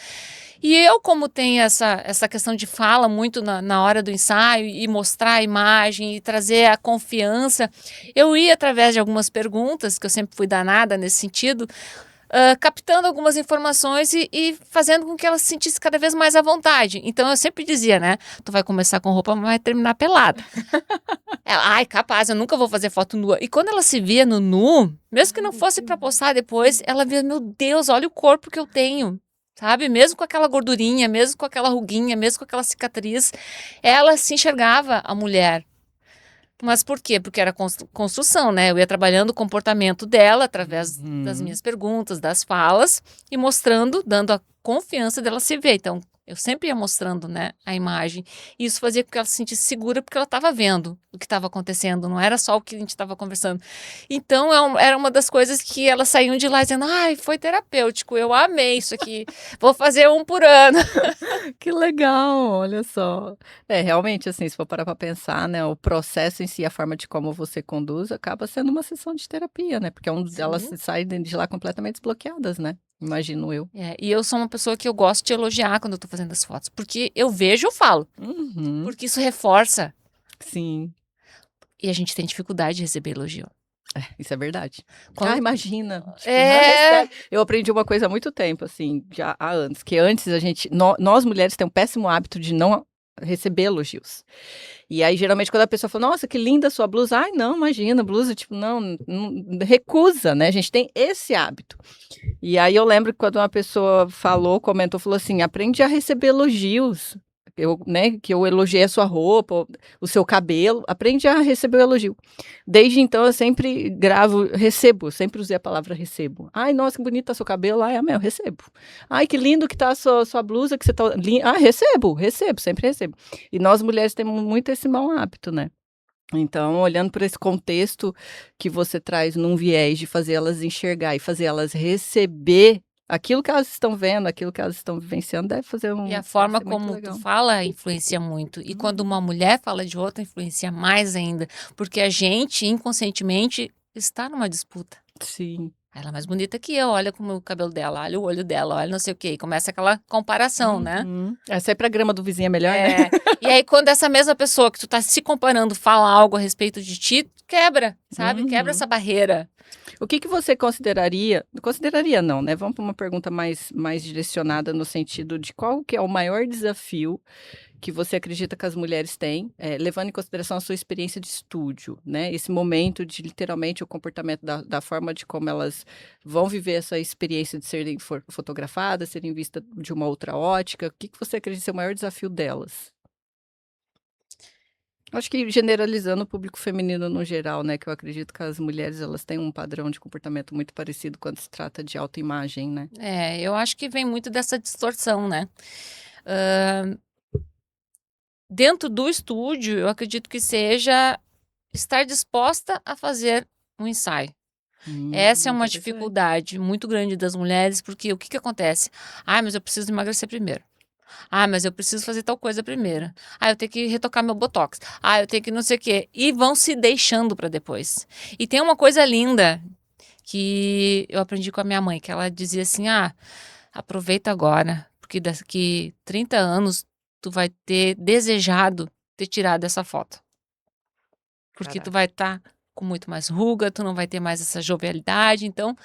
E eu, como tenho essa questão de fala muito na hora do ensaio, e mostrar a imagem, e trazer a confiança, eu ia através de algumas perguntas, que eu sempre fui danada nesse sentido, captando algumas informações e fazendo com que ela se sentisse cada vez mais à vontade. Então eu sempre dizia, né? Tu vai começar com roupa, mas vai terminar pelada. Ela, ai, capaz, eu nunca vou fazer foto nua. E quando ela se via no nu, mesmo que não fosse pra postar depois, ela via, meu Deus, olha o corpo que eu tenho. Sabe? Mesmo com aquela gordurinha, mesmo com aquela ruguinha, mesmo com aquela cicatriz, ela se enxergava a mulher. Mas por quê? Porque era construção, né? Eu ia trabalhando o comportamento dela através das minhas perguntas, das falas e mostrando, dando a confiança dela se ver. Então, eu sempre ia mostrando, né, a imagem. E isso fazia com que ela se sentisse segura porque ela estava vendo o que estava acontecendo, não era só o que a gente estava conversando. Então, era uma das coisas que elas saíam de lá dizendo, ai, foi terapêutico, eu amei isso aqui, vou fazer um por ano. Que legal, olha só. Realmente, assim, se for parar para pensar, né, o processo em si, a forma de como você conduz, acaba sendo uma sessão de terapia, né? Porque elas saem de lá completamente desbloqueadas, né? Imagino eu. E eu sou uma pessoa que eu gosto de elogiar quando eu tô fazendo as fotos, porque eu vejo, eu falo, porque isso reforça. Sim. E a gente tem dificuldade de receber elogio. Isso é verdade. Quando... imagina. Tipo, eu aprendi uma coisa há muito tempo, assim, já há anos, que antes nós mulheres temos um péssimo hábito de não receber elogios. E aí, geralmente, quando a pessoa fala, nossa, que linda a sua blusa. Ai, não, imagina, blusa, tipo, não, recusa, né? A gente tem esse hábito. E aí eu lembro que quando uma pessoa comentou assim, aprende a receber elogios. que eu elogiei a sua roupa, o seu cabelo, aprende a receber o elogio. Desde então, eu sempre recebo, sempre usei a palavra recebo. Ai, nossa, que bonito tá seu cabelo. Ai, amém, eu recebo. Ai, que lindo que tá a sua blusa, que você tá... recebo, sempre recebo. E nós mulheres temos muito esse mau hábito, né? Então, olhando por esse contexto que você traz num viés de fazer elas enxergar e fazer elas receber aquilo que elas estão vendo, aquilo que elas estão vivenciando, deve E a deve forma ser muito como tu legal. fala influencia muito. E quando uma mulher fala de outra, influencia mais ainda. Porque a gente, inconscientemente, está numa disputa. Sim. Ela é mais bonita que eu, olha como o cabelo dela, olha o olho dela, olha não sei o quê. E começa aquela comparação, né? É sempre a grama do vizinho é melhor, né? É, e aí, quando essa mesma pessoa que tu tá se comparando fala algo a respeito de ti, quebra, sabe? Quebra essa barreira. O que você consideraria não, né, vamos para uma pergunta mais direcionada no sentido de qual que é o maior desafio que você acredita que as mulheres têm, levando em consideração a sua experiência de estúdio, né, esse momento de literalmente o comportamento da forma de como elas vão viver essa experiência de serem fotografadas, serem vistas de uma outra ótica, o que você acredita ser o maior desafio delas? Acho que generalizando o público feminino no geral, né, que eu acredito que as mulheres elas têm um padrão de comportamento muito parecido quando se trata de autoimagem, né. É, eu acho que vem muito dessa distorção, né? Dentro do estúdio, eu acredito que seja estar disposta a fazer um ensaio. Essa é uma Interessante. dificuldade muito grande das mulheres, porque o que que acontece? Ah, mas eu preciso emagrecer primeiro. Ah, mas eu preciso fazer tal coisa primeiro. Ah, eu tenho que retocar meu botox. Ah, eu tenho que não sei o quê. E vão se deixando para depois. E tem uma coisa linda que eu aprendi com a minha mãe, que ela dizia assim: ah, aproveita agora, porque daqui 30 anos tu vai ter desejado ter tirado essa foto. Porque tu Caraca. vai estar com muito mais ruga, tu não vai ter mais essa jovialidade, então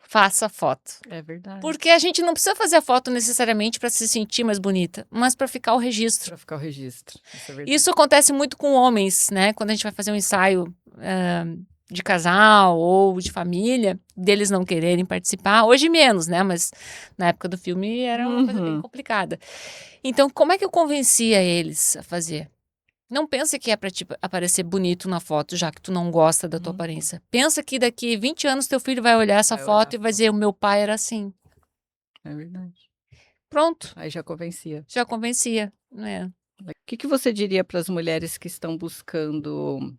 faça foto. É verdade. Porque a gente não precisa fazer a foto necessariamente para se sentir mais bonita, mas para ficar o registro. Pra ficar o registro, isso é verdade. Isso acontece muito com homens, né? Quando a gente vai fazer um ensaio de casal ou de família, deles não quererem participar. Hoje menos, né? Mas na época do filme era uma coisa bem complicada. Então, como é que eu convencia eles a fazer? Não pensa que é para te aparecer bonito na foto, já que tu não gosta da tua aparência. Pensa que daqui 20 anos teu filho vai olhar essa Vai foto olhar e a vai dizer: o meu pai era assim. É verdade. Pronto, Aí já convencia. já convencia, né? O que você diria para as mulheres que estão buscando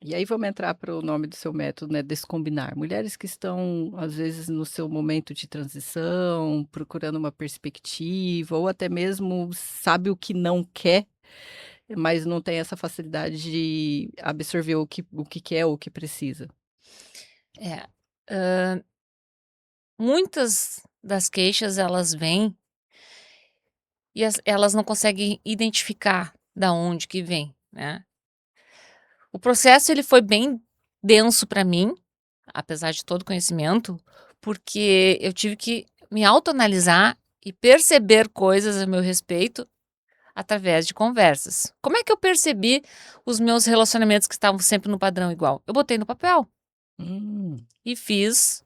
e aí vamos entrar para o nome do seu método, né, descombinar. Mulheres que estão, às vezes, no seu momento de transição, procurando uma perspectiva, ou até mesmo sabe o que não quer, mas não tem essa facilidade de absorver o que quer ou o que precisa. É. Muitas das queixas elas vêm e elas não conseguem identificar da onde que vem, né? O processo ele foi bem denso para mim, apesar de todo o conhecimento, porque eu tive que me autoanalisar e perceber coisas a meu respeito através de conversas. Como é que eu percebi os meus relacionamentos que estavam sempre no padrão igual? Eu botei no papel Hum, e fiz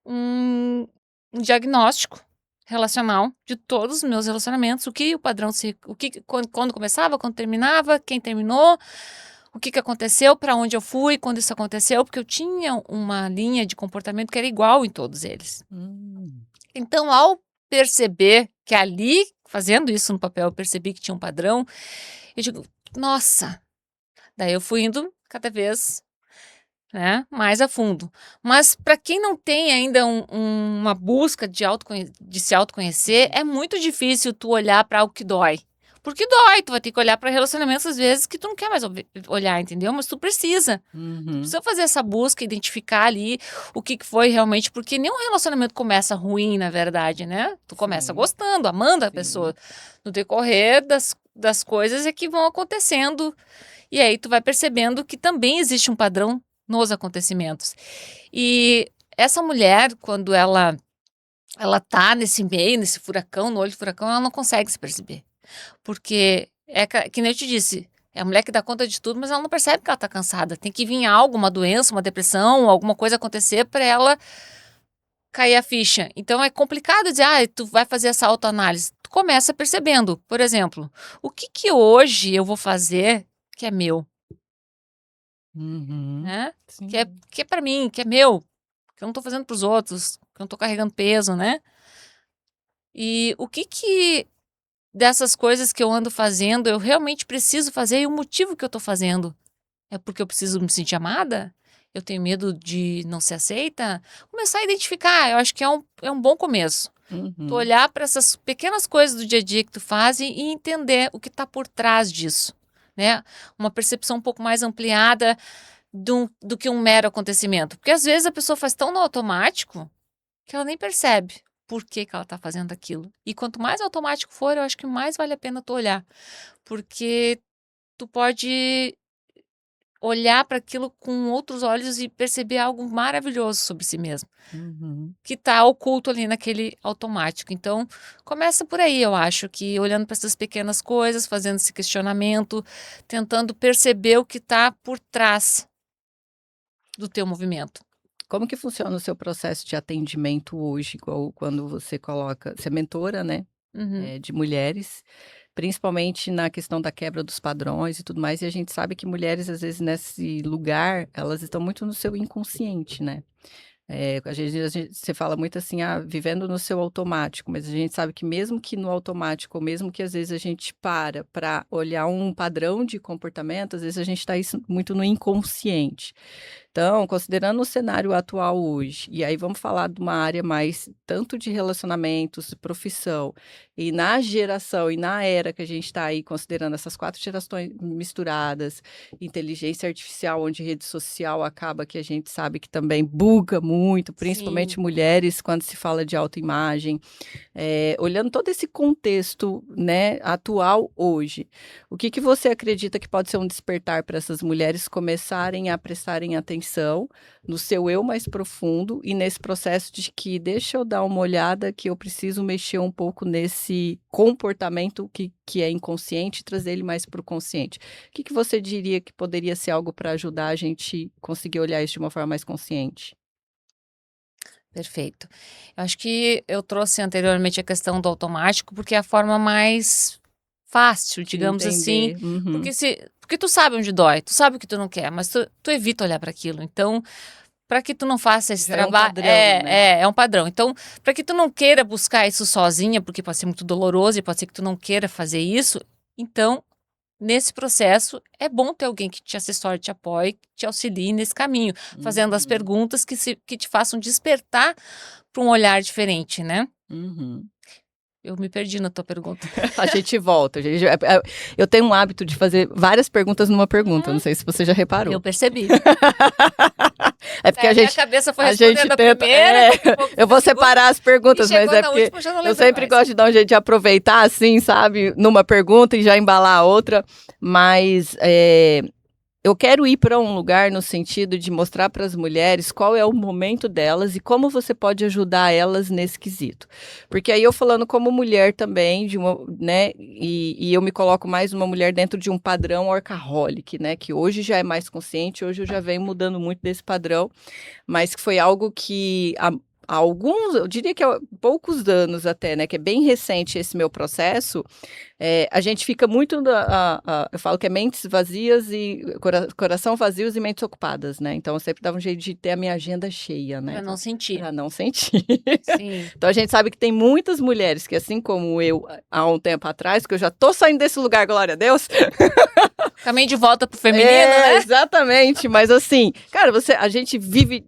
um diagnóstico relacional de todos os meus relacionamentos, o que o padrão se, o que quando começava, quando terminava, quem terminou, o que que aconteceu, para onde eu fui, quando isso aconteceu, porque eu tinha uma linha de comportamento que era igual em todos eles. hum. Então, ao perceber que ali, fazendo isso no papel, eu percebi que tinha um padrão, eu digo, nossa, daí eu fui indo cada vez, né, mais a fundo. Mas para quem não tem ainda uma busca de se autoconhecer, é muito difícil tu olhar para algo que dói. Porque dói, tu vai ter que olhar para relacionamentos às vezes que tu não quer mais olhar, entendeu? Mas tu precisa. Uhum. Precisa fazer essa busca, identificar ali o que que foi realmente, porque nenhum relacionamento começa ruim, na verdade, né? Tu começa Sim. gostando, amando a Sim. pessoa. No decorrer das coisas é que vão acontecendo. E aí tu vai percebendo que também existe um padrão nos acontecimentos. E essa mulher, quando ela tá nesse meio, nesse furacão, no olho do furacão, ela não consegue se perceber. Porque é que nem eu te disse, é a mulher que dá conta de tudo, mas ela não percebe que ela tá cansada. Tem que vir algo, uma doença, uma depressão, alguma coisa acontecer para ela cair a ficha. Então é complicado dizer, tu vai fazer essa autoanálise. começa percebendo, por exemplo, o que que hoje eu vou fazer que é meu, Uhum. né? Sim. Que é para mim, que é meu, que eu não tô fazendo para os outros, que eu não tô carregando peso, né? E o que que dessas coisas que eu ando fazendo eu realmente preciso fazer e o motivo que eu tô fazendo é porque eu preciso me sentir amada? Eu tenho medo de não ser aceita? Começar a identificar, eu acho que é um bom começo. Tu Uhum. olhar para essas pequenas coisas do dia a dia que tu faz e entender o que está por trás disso, né? Uma percepção um pouco mais ampliada do que um mero acontecimento. Porque às vezes a pessoa faz tão no automático que ela nem percebe por que que ela está fazendo aquilo. E quanto mais automático for, eu acho que mais vale a pena tu olhar. Porque tu pode olhar para aquilo com outros olhos e perceber algo maravilhoso sobre si mesmo, Uhum. que está oculto ali naquele automático. Então, começa por aí, eu acho, que olhando para essas pequenas coisas, fazendo esse questionamento, tentando perceber o que está por trás do teu movimento. Como que funciona o seu processo de atendimento hoje, igual quando você coloca você é mentora, né, Uhum. de mulheres, principalmente na questão da quebra dos padrões e tudo mais, e a gente sabe que mulheres, às vezes, nesse lugar, elas estão muito no seu inconsciente, né. Às vezes você fala muito assim: "Ah, vivendo no seu automático", mas a gente sabe que mesmo que no automático, ou mesmo que às vezes a gente para olhar um padrão de comportamento, às vezes a gente está isso muito no inconsciente. Então, considerando o cenário atual hoje, e aí vamos falar de uma área mais tanto de relacionamentos, profissão, e na geração e na era que a gente está aí, considerando essas 4 gerações misturadas, inteligência artificial, onde rede social acaba que a gente sabe que também buga muito, Sim. principalmente mulheres, quando se fala de autoimagem. Olhando todo esse contexto, né, atual hoje, o que que você acredita que pode ser um despertar para essas mulheres começarem a prestarem atenção no seu eu mais profundo e nesse processo de que deixa eu dar uma olhada que eu preciso mexer um pouco nesse comportamento que é inconsciente e trazer ele mais para o consciente. O que que você diria que poderia ser algo para ajudar a gente conseguir olhar isso de uma forma mais consciente? Perfeito. Eu acho que eu trouxe anteriormente a questão do automático, porque é a forma mais fácil, De digamos assim, entender. Uhum. porque tu sabe onde dói, tu sabe o que tu não quer, mas tu evita olhar para aquilo. Então, para que tu não faça esse Já é um trabalho, padrão, né? é um padrão. Então, para que tu não queira buscar isso sozinha, porque pode ser muito doloroso e pode ser que tu não queira fazer isso, então nesse processo, é bom ter alguém que te assessore, te apoie, te auxilie nesse caminho, fazendo as Uhum, perguntas que te façam despertar para um olhar diferente, né. uhum. Eu me perdi na tua pergunta. A gente volta, eu tenho um hábito de fazer várias perguntas numa pergunta, não sei se você já Eu reparou. percebi. É porque Daí a minha cabeça foi a gente respondendo a tenta primeira, daqui a pouco eu fiz a vou segunda, separar as e perguntas, mas chegou é na porque última, eu já não eu lembro sempre mais. gosto de dar um jeito de aproveitar, assim, sabe, numa pergunta e já embalar a outra, mas, eu quero ir para um lugar no sentido de mostrar para as mulheres qual é o momento delas e como você pode ajudar elas nesse quesito. Porque aí eu falando como mulher também, de uma, né, e eu me coloco mais uma mulher dentro de um padrão workaholic, né, que hoje já é mais consciente, hoje eu já venho mudando muito desse padrão, mas que foi algo que há alguns, eu diria que há poucos anos até, né, que é bem recente esse meu processo, a gente fica muito eu falo que é mentes vazias e coração vazios e mentes ocupadas, né, então eu sempre dava um jeito de ter a minha agenda cheia, né, Para não sentir. para não sentir. Sim. Então a gente sabe que tem muitas mulheres que, assim como eu, há um tempo atrás, que eu já tô saindo desse lugar, glória a Deus. Caminho de volta pro feminino, É, né. exatamente, mas assim, cara, a gente vive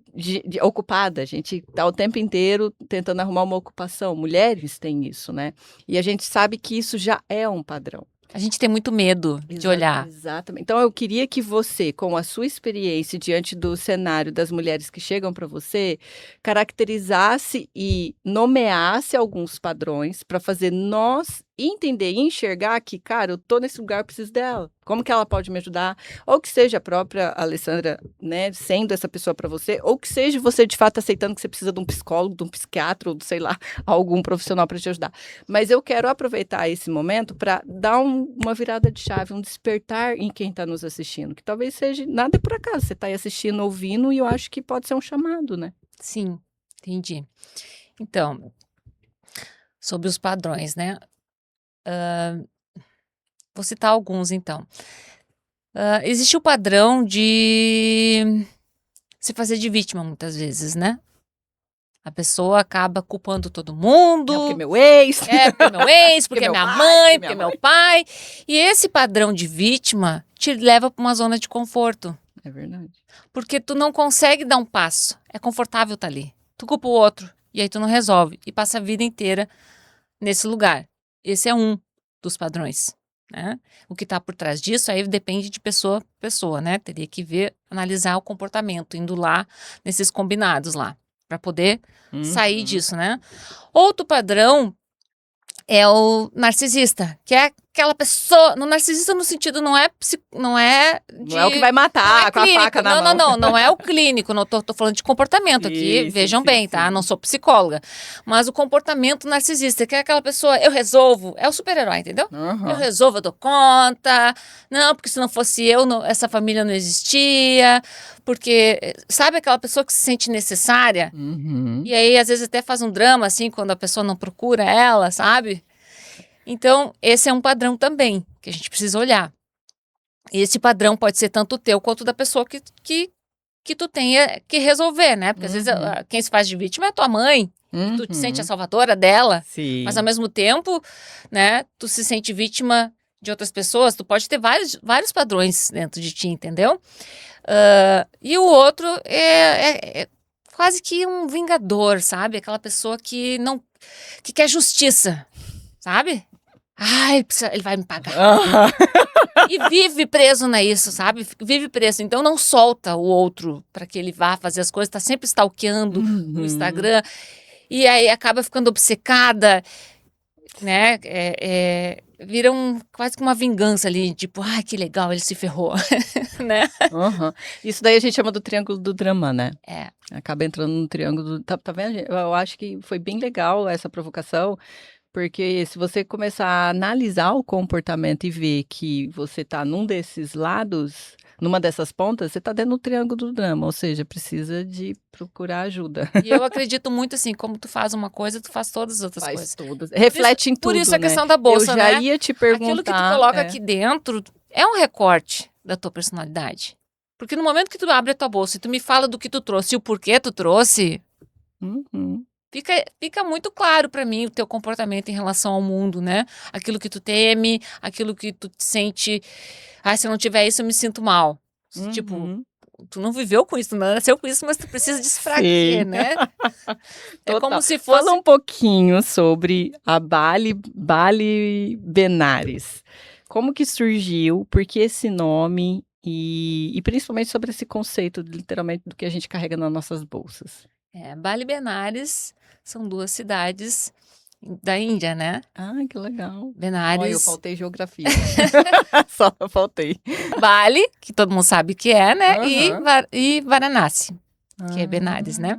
ocupada, a gente tá o tempo inteiro tentando arrumar uma ocupação, mulheres têm isso, né, e a gente sabe que isso já é um padrão. A gente tem muito medo de olhar. Exatamente. Então eu queria que você, com a sua experiência diante do cenário das mulheres que chegam para você, caracterizasse e nomeasse alguns padrões para fazer nós entender e enxergar que, cara, eu tô nesse lugar, eu preciso dela. Como que ela pode me ajudar? Ou que seja a própria Alessandra, né, sendo essa pessoa para você, ou que seja você de fato aceitando que você precisa de um psicólogo, de um psiquiatra, ou sei lá, algum profissional para te ajudar. Mas eu quero aproveitar esse momento para dar uma virada de chave, um despertar em quem está nos assistindo, que talvez seja nada é por acaso, você está aí assistindo, ouvindo, e eu acho que pode ser um chamado, né? Sim, entendi. Então, sobre os padrões, né. Vou citar alguns, então. Existe o padrão de se fazer de vítima, muitas vezes, né? A pessoa acaba culpando todo mundo. Não, porque meu ex. Porque é meu ex, porque é meu minha pai, mãe, porque porque é minha meu pai. E esse padrão de vítima te leva para uma zona de conforto. É verdade. Porque tu não consegue dar um passo. É confortável estar ali. Tu culpa o outro. E aí tu não resolve. E passa a vida inteira nesse lugar. Esse é um dos padrões, né? O que está por trás disso aí depende de pessoa a pessoa, né? Teria que ver, analisar o comportamento, indo lá nesses combinados lá, para poder sair disso, né? Outro padrão é o narcisista, que é aquela pessoa, no narcisista no sentido não é Não é o que vai não matar é com a clínico, faca na mão. não é o clínico, não tô falando de comportamento aqui, Isso, vejam sim, bem, tá? sim. Não sou psicóloga, mas o comportamento narcisista, que é aquela pessoa, eu resolvo, é o super-herói, entendeu? Eu resolvo, eu dou conta, não, porque se não fosse eu, essa família não existia, porque, sabe aquela pessoa que se sente necessária? E aí, às vezes, até faz um drama, assim, quando a pessoa não procura ela, sabe? Então, esse é um padrão também, que a gente precisa olhar. E esse padrão pode ser tanto teu quanto da pessoa que tu tenha que resolver, né? Porque, às vezes, quem se faz de vítima é a tua mãe, que tu te sente a salvadora dela. Sim. Mas, ao mesmo tempo, né, tu se sente vítima de outras pessoas, tu pode ter vários padrões dentro de ti, entendeu? E o outro é quase que um vingador, sabe? Aquela pessoa que quer justiça, sabe? Ai, ele vai me pagar. E vive preso nisso, sabe? Vive preso. Então não solta o outro para que ele vá fazer as coisas, tá sempre stalkeando o Instagram. E aí acaba ficando obcecada, né? Vira quase que uma vingança ali, tipo, ai, que legal, ele se ferrou, né? Isso daí a gente chama do triângulo do drama, né? É. Acaba entrando no triângulo do... Tá vendo? Eu acho que foi bem legal essa provocação, porque se você começar a analisar o comportamento e ver que você está num desses lados, numa dessas pontas, você está dentro do triângulo do drama, ou seja, precisa de procurar ajuda. E eu acredito muito assim, como tu faz uma coisa, tu faz todas as outras coisas. Todas. Reflete em tudo, Por isso a né? questão da bolsa, eu já né? ia te perguntar. Aquilo que tu coloca aqui dentro é um recorte da tua personalidade. Porque no momento que tu abre a tua bolsa e tu me fala do que tu trouxe e o porquê tu trouxe, fica muito claro pra mim o teu comportamento em relação ao mundo, né? Aquilo que tu teme, aquilo que tu te sente... Ah, se eu não tiver isso, eu me sinto mal. Tipo, tu não viveu com isso, não nasceu com isso, mas tu precisa disso pra quê, né? É como se fosse... Fala um pouquinho sobre a Bali Benares. Como que surgiu? Por que esse nome? E principalmente sobre esse conceito, literalmente, do que a gente carrega nas nossas bolsas. Bali Benares são 2 cidades da Índia, né? Ah, que legal. Benares. Olha, eu faltei geografia. Só faltei. Bali, que todo mundo sabe que é, né? E Varanasi, que é Benares, né?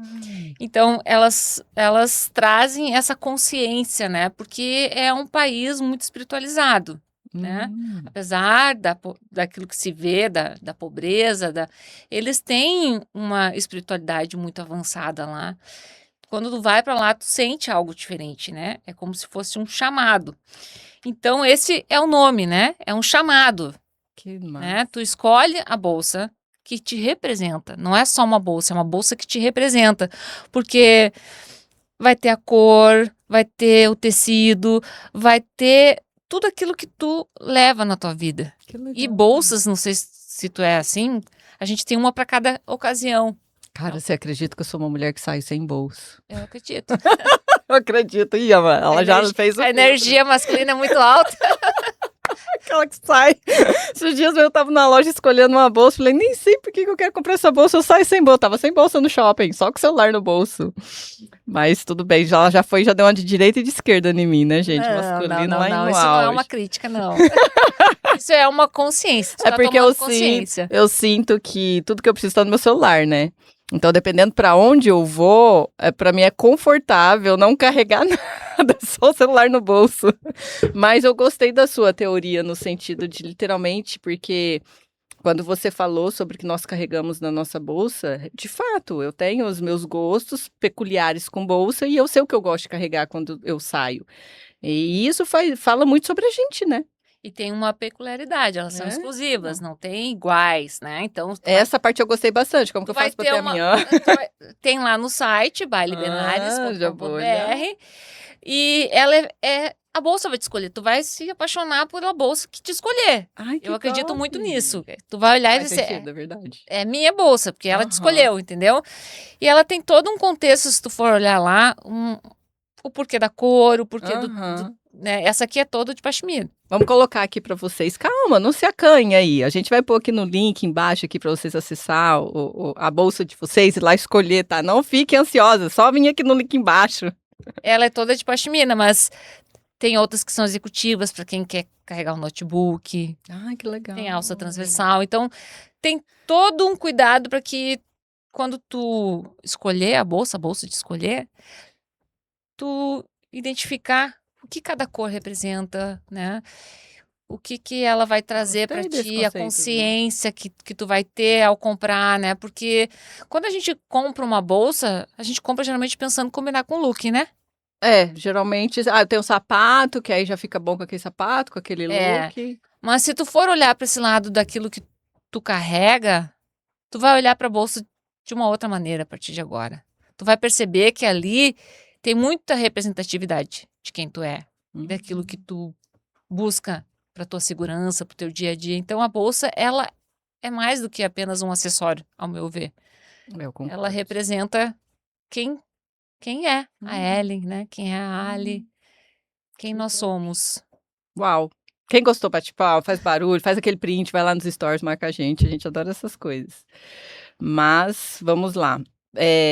Então, elas trazem essa consciência, né? Porque é um país muito espiritualizado, né? Apesar daquilo que se vê, da pobreza, eles têm uma espiritualidade muito avançada lá. Quando tu vai para lá, tu sente algo diferente, né? É como se fosse um chamado. Então, esse é o nome, né? É um chamado. Que massa. Né? Tu escolhe a bolsa que te representa. Não é só uma bolsa, é uma bolsa que te representa. Porque vai ter a cor, vai ter o tecido, vai ter tudo aquilo que tu leva na tua vida. Que legal. E bolsas, não sei se tu é assim, a gente tem uma para cada ocasião. Cara, você acredita que eu sou uma mulher que sai sem bolso? Eu acredito. Eu acredito. Ih, ela já fez o A energia masculina é muito alta. Aquela que sai. Esses dias eu tava na loja escolhendo uma bolsa, falei, nem sei por que eu quero comprar essa bolsa, eu saio sem bolsa. Tava sem bolsa no shopping, só com o celular no bolso. Mas tudo bem, já deu uma de direita e de esquerda em mim, né, gente? Masculino lá não, no isso auge. não é uma crítica, não. Isso é uma consciência. É porque eu sinto que tudo que eu preciso tá no meu celular, né? Então, dependendo para onde eu vou, para mim é confortável não carregar nada, só o celular no bolso. Mas eu gostei da sua teoria no sentido de literalmente, porque quando você falou sobre o que nós carregamos na nossa bolsa, de fato, eu tenho os meus gostos peculiares com bolsa e eu sei o que eu gosto de carregar quando eu saio. E isso fala muito sobre a gente, né? E tem uma peculiaridade, elas são É? exclusivas, não tem iguais, né? Então, Essa parte eu gostei bastante. Como que tu eu vai faço para ter ter a uma. minha? Tem lá no site, Já vou olhar. bailebenares.com.br, e ela a bolsa vai te escolher. Tu vai se apaixonar pela bolsa que te escolher. Ai, Eu que acredito top! muito nisso. Tu vai olhar e Faz dizer, sentido, é verdade. é minha bolsa, porque ela te Aham. escolheu, entendeu? E ela tem todo um contexto, se tu for olhar lá, o porquê da cor, o porquê Aham. né? Essa aqui é toda de pashmina. Vamos colocar aqui para vocês. Calma, não se acanhe aí. A gente vai pôr aqui no link embaixo aqui para vocês acessar a bolsa de vocês e lá escolher, tá? Não fiquem ansiosa, só vim aqui no link embaixo. Ela é toda de pashmina, mas tem outras que são executivas para quem quer carregar um notebook, Ai, que legal. tem alça transversal. Então, tem todo um cuidado para que quando tu escolher a bolsa de escolher, tu identificar o que cada cor representa, né? O que ela vai trazer para Gostei desse ti, a conceito, viu? consciência que tu vai ter ao comprar, né? Porque quando a gente compra uma bolsa, a gente compra geralmente pensando em combinar com o look, né? Geralmente, tem um sapato, que aí já fica bom com aquele sapato, com aquele É. look. Mas se tu for olhar para esse lado daquilo que tu carrega, tu vai olhar para a bolsa de uma outra maneira a partir de agora. Tu vai perceber que ali tem muita representatividade de quem tu é e daquilo que tu busca para tua segurança, para o teu dia a dia. Então a bolsa, ela é mais do que apenas um acessório, ao meu ver. Eu concordo. Ela representa quem é a Ellen, né? Quem é a Ali, quem nós somos. Uau! Quem gostou, bate palma, faz barulho, faz aquele print, vai lá nos stories, marca a gente adora essas coisas. Mas, vamos lá.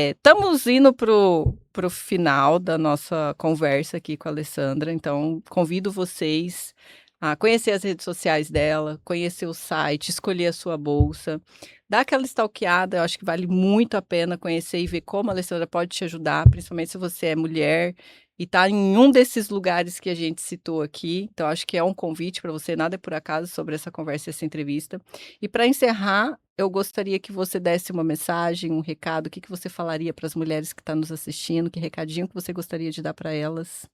Estamos indo pro final da nossa conversa aqui com a Alessandra, então convido vocês a conhecer as redes sociais dela, conhecer o site, escolher a sua bolsa, dá aquela stalkeada, eu acho que vale muito a pena conhecer e ver como a Alessandra pode te ajudar, principalmente se você é mulher e está em um desses lugares que a gente citou aqui. Então, acho que é um convite para você, nada é por acaso sobre essa conversa e essa entrevista. E para encerrar, eu gostaria que você desse uma mensagem, um recado, o que você falaria para as mulheres que estão nos assistindo, que recadinho que você gostaria de dar para elas?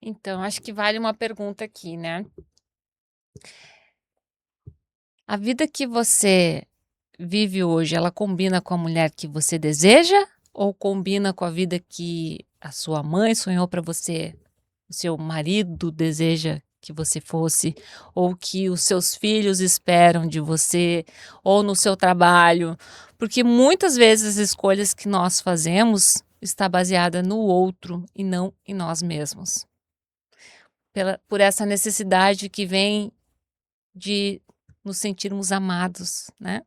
Então, acho que vale uma pergunta aqui, né? A vida que você vive hoje, ela combina com a mulher que você deseja ou combina com a vida que a sua mãe sonhou para você, o seu marido deseja que você fosse, ou que os seus filhos esperam de você, ou no seu trabalho? Porque muitas vezes as escolhas que nós fazemos está baseada no outro e não em nós mesmos. Por essa necessidade que vem de nos sentirmos amados, né?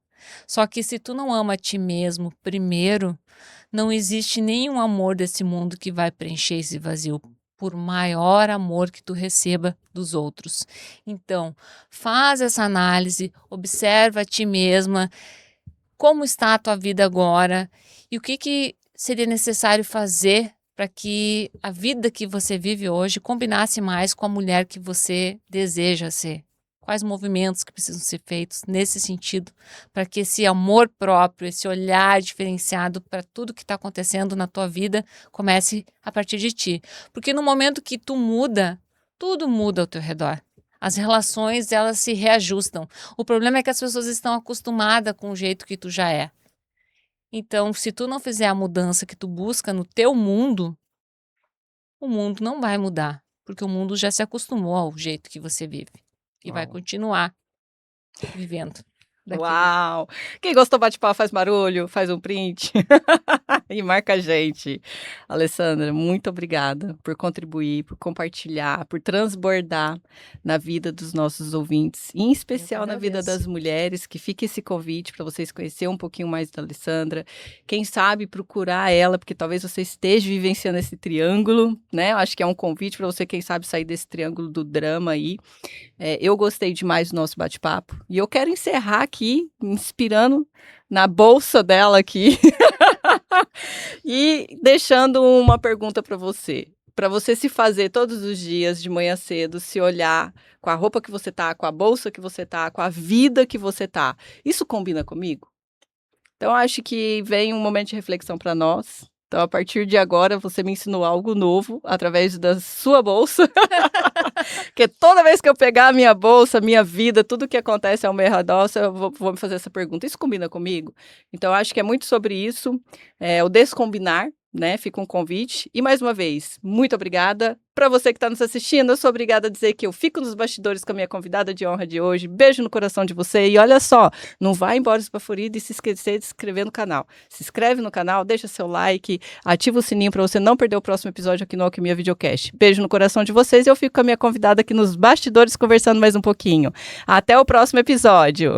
Só que se tu não ama a ti mesmo primeiro, não existe nenhum amor desse mundo que vai preencher esse vazio, por maior amor que tu receba dos outros. Então, faz essa análise, observa a ti mesma, como está a tua vida agora e o que seria necessário fazer para que a vida que você vive hoje combinasse mais com a mulher que você deseja ser. Quais movimentos que precisam ser feitos nesse sentido para que esse amor próprio, esse olhar diferenciado para tudo que está acontecendo na tua vida comece a partir de ti. Porque no momento que tu muda, tudo muda ao teu redor. As relações, elas se reajustam. O problema é que as pessoas estão acostumadas com o jeito que tu já é. Então, se tu não fizer a mudança que tu busca no teu mundo, o mundo não vai mudar, porque o mundo já se acostumou ao jeito que você vive e vai continuar vivendo. Uau! Quem gostou, bate palma, faz barulho, faz um print e marca a gente. Alessandra, muito obrigada por contribuir, por compartilhar, por transbordar na vida dos nossos ouvintes, em especial na vida das mulheres, que fica esse convite para vocês conhecerem um pouquinho mais da Alessandra. Quem sabe procurar ela, porque talvez você esteja vivenciando esse triângulo, né? Eu acho que é um convite para você, quem sabe, sair desse triângulo do drama aí. Eu gostei demais do nosso bate-papo e eu quero encerrar aqui, inspirando na bolsa dela aqui e deixando uma pergunta para você se fazer todos os dias de manhã cedo, se olhar com a roupa que você tá, com a bolsa que você tá, com a vida que você tá. Isso combina comigo? Então, acho que vem um momento de reflexão para nós. Então, a partir de agora, você me ensinou algo novo através da sua bolsa. Porque toda vez que eu pegar a minha bolsa, minha vida, tudo que acontece ao meu redor, eu vou me fazer essa pergunta. Isso combina comigo? Então, eu acho que é muito sobre isso, o descombinar, né? Fica um convite. E, mais uma vez, muito obrigada. Para você que está nos assistindo, eu sou obrigada a dizer que eu fico nos bastidores com a minha convidada de honra de hoje. Beijo no coração de você. E olha só, não vai embora esbaforido e se esquecer de se inscrever no canal. Se inscreve no canal, deixa seu like, ativa o sininho para você não perder o próximo episódio aqui no Alquimia Videocast. Beijo no coração de vocês e eu fico com a minha convidada aqui nos bastidores conversando mais um pouquinho. Até o próximo episódio.